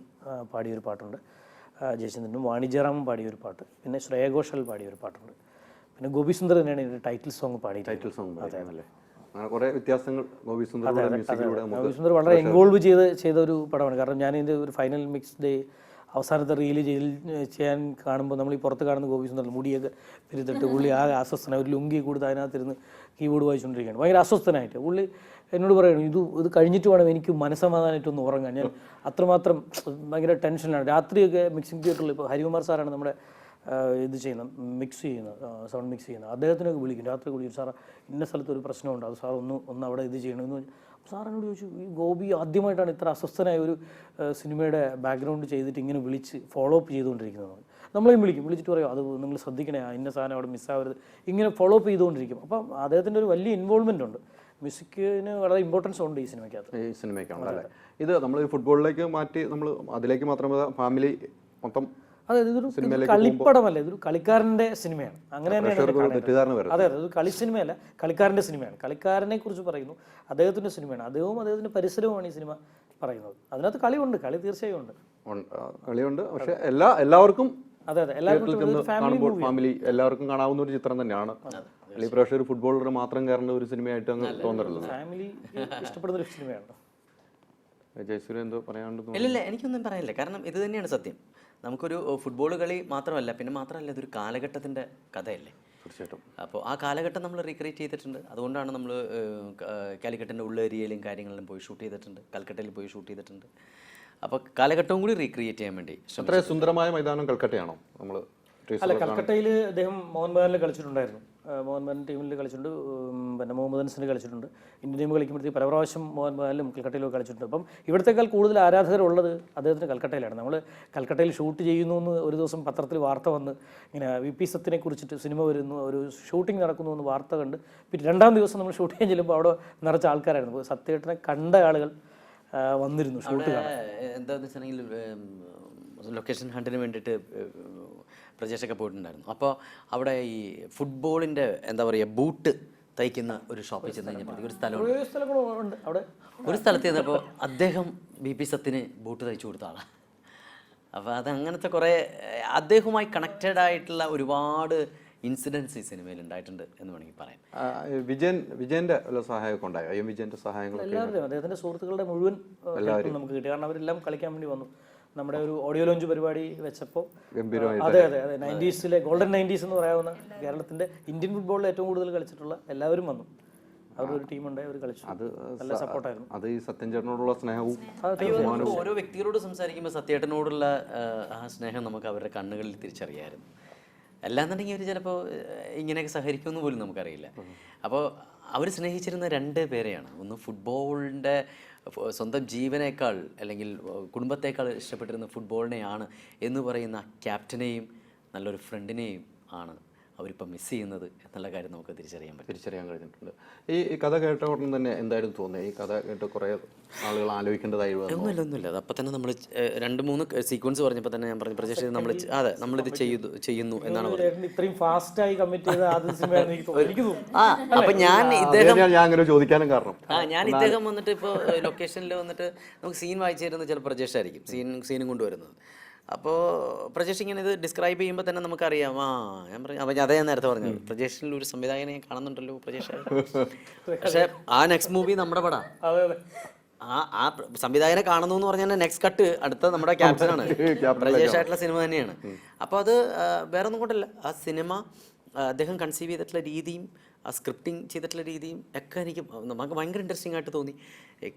പാടിയൊരു പാട്ടുണ്ട്, ജയചന്ദ്രനും വാണിജ്യറാമും പാടിയൊരു പാട്ട്, പിന്നെ ശ്രേയ ഘോഷാൽ പാടിയൊരു പാട്ടുണ്ട്. പിന്നെ ഗോപി സുന്ദർ തന്നെയാണ് ഇതിൻ്റെ ടൈറ്റിൽ സോങ് പാടിയത്. കുറേ വ്യത്യാസങ്ങൾ ഗോപി സുന്ദർ വളരെ ഇൻവോൾവ് ചെയ്ത ഒരു പടമാണ്. കാരണം ഞാൻ ഇതിൻ്റെ ഒരു ഫൈനൽ മിക്സ് ഡേ അവസാനത്തെ റീല് ചെയ്യാൻ കാണുമ്പോൾ നമ്മൾ ഈ പുറത്ത് കാണുന്ന ഗോപി സുന്ദർ മുടിയൊക്കെ പിരിത്തിട്ട് പുള്ളി ആകെ അസ്വസ്ഥനായി, ഒരു ലുങ്കി കൊടുത്ത് അതിനകത്തിരുന്ന് കീബോർഡ് വായിച്ചുകൊണ്ടിരിക്കുകയാണ്, ഭയങ്കര അസ്വസ്ഥനായിട്ട്. പുള്ളി എന്നോട് പറയണം, ഇത് കഴിഞ്ഞിട്ട് വേണം എനിക്ക് മനസ്സമാധാനമായിട്ടൊന്ന് ഉറങ്ങാൻ, ഞാൻ അത്രമാത്രം ഭയങ്കര ടെൻഷനിലാണ്. രാത്രിയൊക്കെ മിക്സിംഗ് തിയേറ്ററിൽ ഇപ്പോൾ ഹരികുമാർ സാറാണ് നമ്മുടെ ഇത് ചെയ്യുന്നത്, മിക്സ് ചെയ്യുന്നത്, സൗണ്ട് മിക്സ് ചെയ്യുന്നത്, അദ്ദേഹത്തിനൊക്കെ വിളിക്കും, രാത്രി വിളിക്കും, സാർ ഇന്ന സ്ഥലത്ത് ഒരു പ്രശ്നമുണ്ട്, അത് സാർ ഒന്ന് അവിടെ ഇത് ചെയ്യണമെന്ന്. സാറിനോട് ചോദിച്ചു, ഈ ഗോപി ആദ്യമായിട്ടാണ് ഇത്ര അസ്വസ്ഥനായ ഒരു സിനിമയുടെ ബാക്ക്ഗ്രൗണ്ട് ചെയ്തിട്ട് ഇങ്ങനെ വിളിച്ച് ഫോളോ അപ്പ് ചെയ്തുകൊണ്ടിരിക്കുന്നത്. നമ്മളെയും വിളിച്ചിട്ട് പറയും, അത് നിങ്ങൾ ശ്രദ്ധിക്കണേ, ഇന്ന സാധനം അവിടെ മിസ്സാവരുത്, ഇങ്ങനെ ഫോളോ അപ്പ് ചെയ്തുകൊണ്ടിരിക്കും. അപ്പം അദ്ദേഹത്തിൻ്റെ ഒരു വലിയ ഇൻവോൾവ്മെൻ്റ് ഉണ്ട്, മ്യൂസിക്കിന് വളരെ ഇമ്പോർട്ടൻസ് ഉണ്ട് ഈ സിനിമയ്ക്കകത്ത്. ഈ സിനിമയ്ക്കാണ് അല്ലേ? ഇത് നമ്മൾ ഫുട്ബോളിലേക്ക് മാറ്റി നമ്മൾ അതിലേക്ക് മാത്രമേ ഫാമിലി മൊത്തം. അതെ, ഇതൊരു കളിപ്പടമല്ല, ഇതൊരു കളിക്കാരൻ്റെ സിനിമയാണ്. അങ്ങനെ തന്നെയാണ്. അതെ, ഒരു കളി സിനിമയല്ല, കളിക്കാരൻ്റെ സിനിമയാണ്. കളിക്കാരനെ കുറിച്ച് പറയുന്നു, അദ്ദേഹത്തിൻ്റെ സിനിമയാണ്, അദ്ദേഹവും അദ്ദേഹത്തിൻ്റെ പരിസരവുമാണ് ഈ സിനിമ പറയുന്നത്. അതിനകത്ത് കളിയുണ്ട്, കളി തീർച്ചയായും ഉണ്ട്, കളിയുണ്ട്. പക്ഷേ എല്ലാവർക്കും അതെ എല്ലാവർക്കും ഫാമിലി എല്ലാവർക്കും കാണാവുന്ന ഒരു ചിത്രം തന്നെയാണ്. അല്ലെങ്കിൽ പ്രേക്ഷകർ ഫുട്ബോളർ മാത്രം കയറേണ്ട ഒരു സിനിമയായിട്ട് അങ്ങ് തോന്നരുത്. ഫാമിലി ഇഷ്ടപ്പെടുന്ന ഒരു സിനിമയാണ്. ജയസൂര്യ എന്തോ പറയാണ്ട്? ഇല്ല, എനിക്കൊന്നും പറയാനില്ല. കാരണം ഇത് തന്നെയാണ് സത്യം. നമുക്കൊരു ഫുട്ബോൾ കളി മാത്രമല്ല, പിന്നെ മാത്രമല്ല ഇതൊരു കാലഘട്ടത്തിൻ്റെ കഥയല്ലേ. തീർച്ചയായിട്ടും. അപ്പോൾ ആ കാലഘട്ടം നമ്മൾ റീക്രിയേറ്റ് ചെയ്തിട്ടുണ്ട്. അതുകൊണ്ടാണ് നമ്മൾ കാലിക്കറ്റിൻ്റെ ഉള്ളേരിയയിലും കാര്യങ്ങളിലും പോയി ഷൂട്ട് ചെയ്തിട്ടുണ്ട്, കൽക്കട്ടയിൽ പോയി ഷൂട്ട് ചെയ്തിട്ടുണ്ട്. അപ്പോൾ കാലഘട്ടവും കൂടി റീക്രിയേറ്റ് ചെയ്യാൻ വേണ്ടി. അത്ര സുന്ദരമായ മൈതാനം കൽക്കട്ടയാണോ? നമ്മൾ അല്ല, കൽക്കട്ടയിൽ അദ്ദേഹം മോഹൻ ബഗാനിൽ കളിച്ചിട്ടുണ്ടായിരുന്നു, മോഹൻ ബഗാൻ ടീമിൽ കളിച്ചിട്ടുണ്ട്, പിന്നെ മുഹമ്മദ് അൻസിന് കളിച്ചിട്ടുണ്ട്. ഇന്ത്യൻ ടീം കളിക്കുമ്പോഴത്തേക്ക് പല പ്രാവശ്യം മോഹൻ ബഗാനിലും കൽക്കട്ടയിലും കളിച്ചിട്ടുണ്ട്. അപ്പം ഇവിടത്തേക്കാൾ കൂടുതൽ ആരാധകരുള്ളത് അദ്ദേഹത്തിന് കൽക്കട്ടയിലാണ്. നമ്മൾ കൽക്കട്ടയിൽ ഷൂട്ട് ചെയ്യുന്നു എന്ന് ഒരു ദിവസം പത്രത്തിൽ വാർത്ത വന്ന്, ഇങ്ങനെ VP സത്യനെ കുറിച്ചിട്ട് സിനിമ വരുന്നു, ഒരു ഷൂട്ടിംഗ് നടക്കുന്നു എന്ന് വാർത്ത കണ്ട് പിന്നെ രണ്ടാം ദിവസം നമ്മൾ ഷൂട്ട് ചെയ്യാൻ ചെല്ലുമ്പോൾ അവിടെ നിറച്ച ആൾക്കാരായിരുന്നു. സത്യേട്ടനെ കണ്ട ആളുകൾ വന്നിരുന്നു ഷൂട്ട് കാണാൻ. എന്താണെന്ന് വെച്ചിട്ടുണ്ടെങ്കിൽ ലൊക്കേഷൻ ഹണ്ടിന് വേണ്ടിയിട്ട് പ്രജേഷൊക്കെ പോയിട്ടുണ്ടായിരുന്നു. അപ്പോൾ അവിടെ ഈ ഫുട്ബോളിൻ്റെ എന്താ പറയുക ബൂട്ട് തയ്ക്കുന്ന ഒരു ഷോപ്പിൽ ചെന്ന് കഴിഞ്ഞപ്പോഴത്തേക്ക് ഒരു സ്ഥലത്ത് ചെന്നപ്പോൾ അദ്ദേഹം VP സത്യന് ബൂട്ട് തയ്ച്ചു കൊടുത്ത ആളാണ്. അപ്പോൾ അത് അങ്ങനത്തെ കുറേ അദ്ദേഹവുമായി കണക്റ്റഡ് ആയിട്ടുള്ള ഒരുപാട് ഇൻസിഡൻസ് ഈ സിനിമയിൽ ഉണ്ടായിട്ടുണ്ട് എന്ന് വേണമെങ്കിൽ പറയാം. വിജയന്റെ സഹായമൊക്കെ ഉണ്ടായോ? വിജയന്റെ സഹായങ്ങളൊക്കെ എല്ലാവരുടെയും അദ്ദേഹത്തിന്റെ സുഹൃത്തുക്കളുടെ മുഴുവൻ നമുക്ക് കിട്ടി. കാരണം അവരെല്ലാം കളിക്കാൻ വേണ്ടി വന്നു. നമ്മുടെ ഒരു ഓഡിയോ ലോഞ്ച് പരിപാടി വെച്ചപ്പോൾ അതെ 90s ഗോൾഡൻ 90s എന്ന് പറയാവുന്ന കേരളത്തിന്റെ ഇന്ത്യൻ ഫുട്ബോളിൽ ഏറ്റവും കൂടുതൽ കളിച്ചിട്ടുള്ള എല്ലാവരും വന്നു. അവരുടെ ഒരു ടീമുണ്ടായി, അവർ കളിച്ചു. അത് നല്ല സപ്പോർട്ടായിരുന്നു. അത് ഈ സത്യൻ ചേട്ടനോടുള്ള സ്നേഹവും ഓരോ വ്യക്തികളോട് സംസാരിക്കുമ്പോൾ സത്യേട്ടനോടുള്ള ആ സ്നേഹം നമുക്ക് അവരുടെ കണ്ണുകളിൽ തിരിച്ചറിയാമായിരുന്നു. അല്ലാന്നുണ്ടെങ്കിൽ അവർ ചിലപ്പോൾ ഇങ്ങനെയൊക്കെ സഹകരിക്കുമെന്ന് പോലും നമുക്കറിയില്ല. അപ്പോൾ അവർ സ്നേഹിച്ചിരുന്ന രണ്ട് പേരെയാണ്. ഒന്ന് ഫുട്ബോളിൻ്റെ സ്വന്തം ജീവനേക്കാൾ അല്ലെങ്കിൽ കുടുംബത്തേക്കാൾ ഇഷ്ടപ്പെട്ടിരുന്ന ഫുട്ബോളിനെയാണ് എന്ന് പറയുന്ന ക്യാപ്റ്റനെയും നല്ലൊരു ഫ്രണ്ടിനെയും ആണ് അവരിപ്പോൾ മിസ് ചെയ്യുന്നത് എന്നുള്ള കാര്യം നമുക്ക് തിരിച്ചറിയാൻ കഴിഞ്ഞിട്ടുണ്ട്. ഈ കഥ കേട്ട ഉടനെ തന്നെ എന്തായിരുന്നു തോന്നുന്നത്? ഈ കഥ കേട്ട് കുറേ ആളുകൾ ആലോചിക്കേണ്ടതായിരുന്നു. ഒന്നുമില്ല. അത് അപ്പം തന്നെ നമ്മൾ 2-3 സീക്വൻസ് പറഞ്ഞപ്പോൾ തന്നെ ഞാൻ പറഞ്ഞു പ്രജേഷ് നമ്മളിത് ചെയ്യുന്നു എന്നാണ് പറഞ്ഞത്. ഇത്രയും ഫാസ്റ്റായി കമ്മിറ്റ് ചെയ്ത അപ്പം ഞാൻ അങ്ങനെ ചോദിക്കാനും കാരണം ഞാൻ ഇദ്ദേഹം വന്നിട്ട് ഇപ്പോൾ ലൊക്കേഷനിൽ വന്നിട്ട് നമുക്ക് സീൻ വായിച്ചു തരുന്നത് ചില പ്രജേഷായിരിക്കും സീനും കൊണ്ടുവരുന്നത്. അപ്പോൾ പ്രജേഷ് ഇങ്ങനെ ഇത് ഡിസ്ക്രൈബ് ചെയ്യുമ്പോൾ തന്നെ നമുക്കറിയാം. ഞാൻ പറഞ്ഞു അപ്പോൾ അതേ ഞാൻ നേരത്തെ പറഞ്ഞത് പ്രജേഷിൽ ഒരു സംവിധായകനെ കാണുന്നുണ്ടല്ലോ പ്രജേഷ്. പക്ഷേ ആ നെക്സ്റ്റ് മൂവി നമ്മുടെ പടാ. ആ സംവിധായകനെ കാണുന്നു എന്ന് പറഞ്ഞാൽ നെക്സ്റ്റ് കട്ട് അടുത്ത നമ്മുടെ ക്യാപ്റ്റനാണ്, പ്രജേഷ് ആയിട്ടുള്ള സിനിമ തന്നെയാണ്. അപ്പോൾ അത് വേറെ ഒന്നും കൊണ്ടല്ല, ആ സിനിമ അദ്ദേഹം കൺസീവ് ചെയ്തിട്ടുള്ള രീതിയും ആ സ്ക്രിപ്റ്റിംഗ് ചെയ്തിട്ടുള്ള രീതിയും ഒക്കെ നമുക്ക് ഭയങ്കര ഇൻട്രസ്റ്റിംഗ് ആയിട്ട് തോന്നി.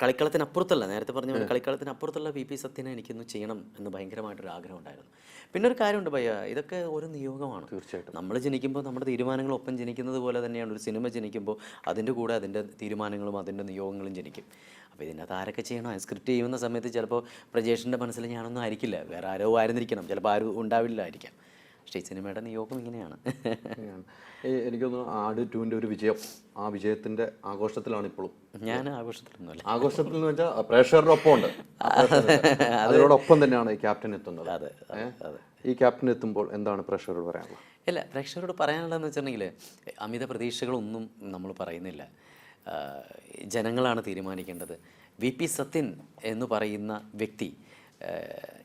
കളിക്കളത്തിനപ്പുറത്തല്ല, നേരത്തെ പറഞ്ഞ കളിക്കളത്തിനപ്പുറത്തുള്ള VP സത്യനെ എനിക്കൊന്ന് ചെയ്യണം എന്ന് ഭയങ്കരമായിട്ടൊരു ആഗ്രഹം ഉണ്ടായിരുന്നു. പിന്നെ ഒരു കാര്യമുണ്ട് ഭയ്യ, ഇതൊക്കെ ഒരു നിയോഗമാണ്. തീർച്ചയായിട്ടും നമ്മൾ ജനിക്കുമ്പോൾ നമ്മുടെ തീരുമാനങ്ങളൊപ്പം ജനിക്കുന്നത് പോലെ തന്നെയാണ് ഒരു സിനിമ ജനിക്കുമ്പോൾ അതിൻ്റെ കൂടെ അതിൻ്റെ തീരുമാനങ്ങളും അതിൻ്റെ നിയോഗങ്ങളും ജനിക്കും. അപ്പോൾ ഇതിനകത്ത് ആരൊക്കെ ചെയ്യണോ? സ്ക്രിപ്റ്റ് ചെയ്യുന്ന സമയത്ത് ചിലപ്പോൾ പ്രജേഷിൻ്റെ മനസ്സിൽ ഞാനൊന്നും ആയിരിക്കില്ല, വേറെ ആരോ ആയിരുന്നിരിക്കണം, ചിലപ്പോൾ ആരും ഉണ്ടാവില്ലായിരിക്കാം. പക്ഷേ ഈ സിനിമയുടെ നിയോഗം ഇങ്ങനെയാണ്. എനിക്കൊന്ന് ആട് 2ൻ്റെ ഒരു വിജയം, ആ വിജയത്തിന്റെ ആഘോഷത്തിലാണ് ഇപ്പോഴും. ഞാൻ ആഘോഷത്തിലൊന്നുമല്ല. ആഘോഷത്തിൽ എന്ന് വെച്ചാൽ പ്രേക്ഷകരുടെ ഒപ്പം ഉണ്ട്, അതിനോടൊപ്പം തന്നെയാണ് ഈ ക്യാപ്റ്റൻ എത്തുന്നത്. അതെ. ഈ ക്യാപ്റ്റൻ എത്തുമ്പോൾ എന്താണ് പ്രേക്ഷകരോട് പറയാനുള്ളത്? ഇല്ല, പ്രേക്ഷകരോട് പറയാനുള്ളതെന്ന് വെച്ചിട്ടുണ്ടെങ്കിൽ അമിത പ്രതീക്ഷകളൊന്നും നമ്മൾ പറയുന്നില്ല. ജനങ്ങളാണ് തീരുമാനിക്കേണ്ടത്. VP സത്യൻ എന്ന് പറയുന്ന വ്യക്തി,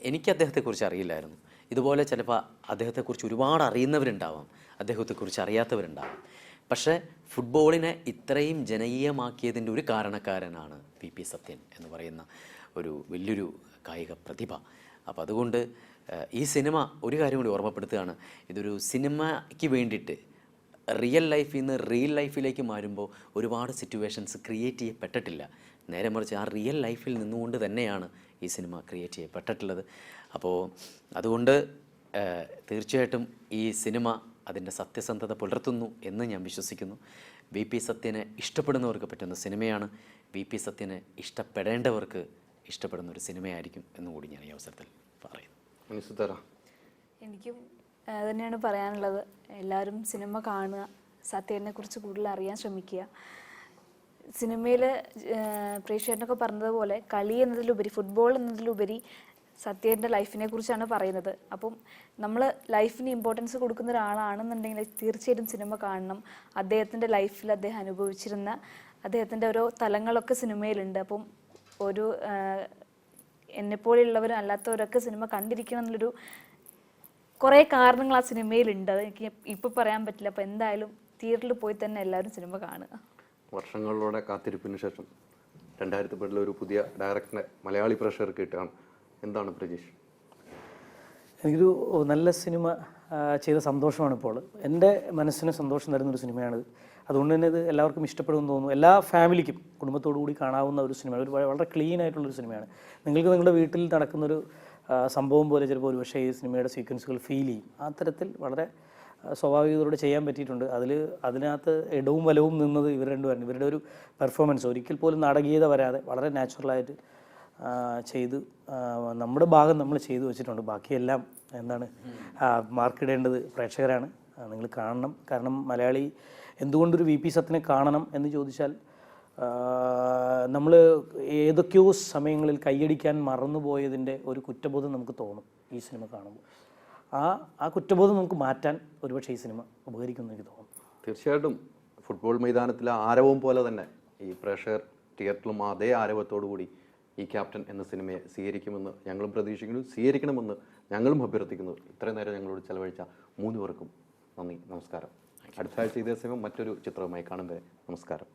എനിക്ക് അദ്ദേഹത്തെക്കുറിച്ച് അറിയില്ലായിരുന്നു. ഇതുപോലെ ചിലപ്പോൾ അദ്ദേഹത്തെക്കുറിച്ച് ഒരുപാട് അറിയുന്നവരുണ്ടാവാം, അദ്ദേഹത്തെക്കുറിച്ച് അറിയാത്തവരുണ്ടാവാം. പക്ഷേ ഫുട്ബോളിനെ ഇത്രയും ജനകീയമാക്കിയതിൻ്റെ ഒരു കാരണക്കാരനാണ് VP സത്യൻ എന്ന് പറയുന്ന ഒരു വലിയൊരു കായിക പ്രതിഭ. അപ്പോൾ അതുകൊണ്ട് ഈ സിനിമ ഒരു കാര്യം കൂടി ഓർമ്മപ്പെടുത്തുകയാണ്, ഇതൊരു സിനിമയ്ക്ക് വേണ്ടിയിട്ട് റിയൽ ലൈഫിൽ നിന്ന് റിയൽ ലൈഫിലേക്ക് മാറുമ്പോൾ ഒരുപാട് സിറ്റുവേഷൻസ് ക്രിയേറ്റ് ചെയ്യപ്പെട്ടിട്ടില്ല. നേരെ മറിച്ച് ആ റിയൽ ലൈഫിൽ നിന്നുകൊണ്ട് തന്നെയാണ് ഈ സിനിമ ക്രിയേറ്റ് ചെയ്യപ്പെട്ടിട്ടുള്ളത്. അപ്പോൾ അതുകൊണ്ട് തീർച്ചയായിട്ടും ഈ സിനിമ അതിൻ്റെ സത്യസന്ധത പുലർത്തുന്നു എന്ന് ഞാൻ വിശ്വസിക്കുന്നു. VP സത്യനെ ഇഷ്ടപ്പെടുന്നവർക്ക് പറ്റുന്ന സിനിമയാണ്. VP സത്യനെ ഇഷ്ടപ്പെടേണ്ടവർക്ക് ഇഷ്ടപ്പെടുന്ന ഒരു സിനിമയായിരിക്കും എന്നുകൂടി ഞാൻ ഈ അവസരത്തിൽ പറയുന്നു. എനിക്കും തന്നെയാണ് പറയാനുള്ളത്. എല്ലാവരും സിനിമ കാണുക, സത്യനെ കുറിച്ച് കൂടുതൽ അറിയാൻ ശ്രമിക്കുക. സിനിമയിൽ പ്രേക്ഷകനൊക്കെ പറഞ്ഞതുപോലെ കളി എന്നതിലുപരി, ഫുട്ബോൾ എന്നതിലുപരി സത്യൻ്റെ ലൈഫിനെ കുറിച്ചാണ് പറയുന്നത്. അപ്പം നമ്മൾ ലൈഫിന് ഇമ്പോർട്ടൻസ് കൊടുക്കുന്ന ഒരാളാണെന്നുണ്ടെങ്കിൽ തീർച്ചയായിട്ടും സിനിമ കാണണം. അദ്ദേഹത്തിൻ്റെ ലൈഫിൽ അദ്ദേഹം അനുഭവിച്ചിരുന്ന അദ്ദേഹത്തിൻ്റെ ഓരോ തലങ്ങളൊക്കെ സിനിമയിലുണ്ട്. അപ്പം ഒരു എന്നെപ്പോലെയുള്ളവരും അല്ലാത്തവരൊക്കെ സിനിമ കണ്ടിരിക്കണം എന്നുള്ളൊരു കുറേ കാരണങ്ങൾ ആ സിനിമയിലുണ്ട്. അത് എനിക്ക് ഇപ്പോൾ പറയാൻ പറ്റില്ല. അപ്പോൾ എന്തായാലും തിയേറ്ററിൽ പോയി തന്നെ എല്ലാവരും സിനിമ കാണുക. വർഷങ്ങളിലൂടെ കാത്തിരിപ്പിന് ശേഷം 2010 ഒരു പുതിയ ഡയറക്ടറെ മലയാളി പ്രേക്ഷകർക്ക് കിട്ടുകയാണ്. എന്താണ് പ്രജീഷ്? എനിക്കൊരു നല്ല സിനിമ ചെയ്ത സന്തോഷമാണ് ഇപ്പോൾ. എൻ്റെ മനസ്സിന് സന്തോഷം തരുന്നൊരു സിനിമയാണിത്. അതുകൊണ്ട് തന്നെ ഇത് എല്ലാവർക്കും ഇഷ്ടപ്പെടുമെന്ന് തോന്നുന്നു. എല്ലാ ഫാമിലിക്കും കുടുംബത്തോടു കൂടി കാണാവുന്ന ഒരു സിനിമയാണ്. ഒരു വളരെ ക്ലീൻ ആയിട്ടുള്ളൊരു സിനിമയാണ്. നിങ്ങൾക്ക് നിങ്ങളുടെ വീട്ടിൽ നടക്കുന്നൊരു സംഭവം പോലെ ചിലപ്പോൾ ഒരു പക്ഷേ ഈ സിനിമയുടെ സീക്വൻസുകൾ ഫീൽ ചെയ്യും. ആ തരത്തിൽ വളരെ സ്വാഭാവികതയോടെ ചെയ്യാൻ പറ്റിയിട്ടുണ്ട്. അതിനകത്ത് ഇടവും വലവും നിന്നത് ഇവർ രണ്ടുപേരാണ്. ഇവരുടെ ഒരു പെർഫോമൻസ് ഒരിക്കൽ പോലും നാടകീയത വരാതെ വളരെ നാച്ചുറലായിട്ട് ചെയ്ത് നമ്മുടെ ഭാഗം നമ്മൾ ചെയ്തു വെച്ചിട്ടുണ്ട്. ബാക്കിയെല്ലാം എന്താണ് മാർക്കിടേണ്ടത് പ്രേക്ഷകരാണ്. നിങ്ങൾ കാണണം. കാരണം മലയാളി എന്തുകൊണ്ടൊരു VP സത്യനെ കാണണം എന്ന് ചോദിച്ചാൽ, നമ്മൾ ഏതൊക്കെയോ സമയങ്ങളിൽ കൈയടിക്കാൻ മറന്നുപോയതിൻ്റെ ഒരു കുറ്റബോധം നമുക്ക് തോന്നും ഈ സിനിമ കാണുമ്പോൾ. ആ കുറ്റബോധം നമുക്ക് മാറ്റാൻ ഒരുപക്ഷെ ഈ സിനിമ ഉപകരിക്കുമെന്ന് എനിക്ക് തോന്നുന്നു. തീർച്ചയായിട്ടും ഫുട്ബോൾ മൈതാനത്തിലെ ആരവം പോലെ തന്നെ ഈ പ്രേക്ഷകർ തിയേറ്ററിലും അതേ ആരവത്തോടു കൂടി ഈ ക്യാപ്റ്റൻ എന്ന സിനിമയെ സ്വീകരിക്കുമെന്ന് ഞങ്ങളും പ്രതീക്ഷിക്കുന്നു, സ്വീകരിക്കണമെന്ന് ഞങ്ങളും അഭ്യർത്ഥിക്കുന്നു. ഇത്രയും നേരം ഞങ്ങളോട് ചെലവഴിച്ച 3 പേർക്കും നന്ദി, നമസ്കാരം. അടുത്ത ആഴ്ച ഇതേ സമയം മറ്റൊരു ചിത്രവുമായി കാണും വരെ നമസ്കാരം.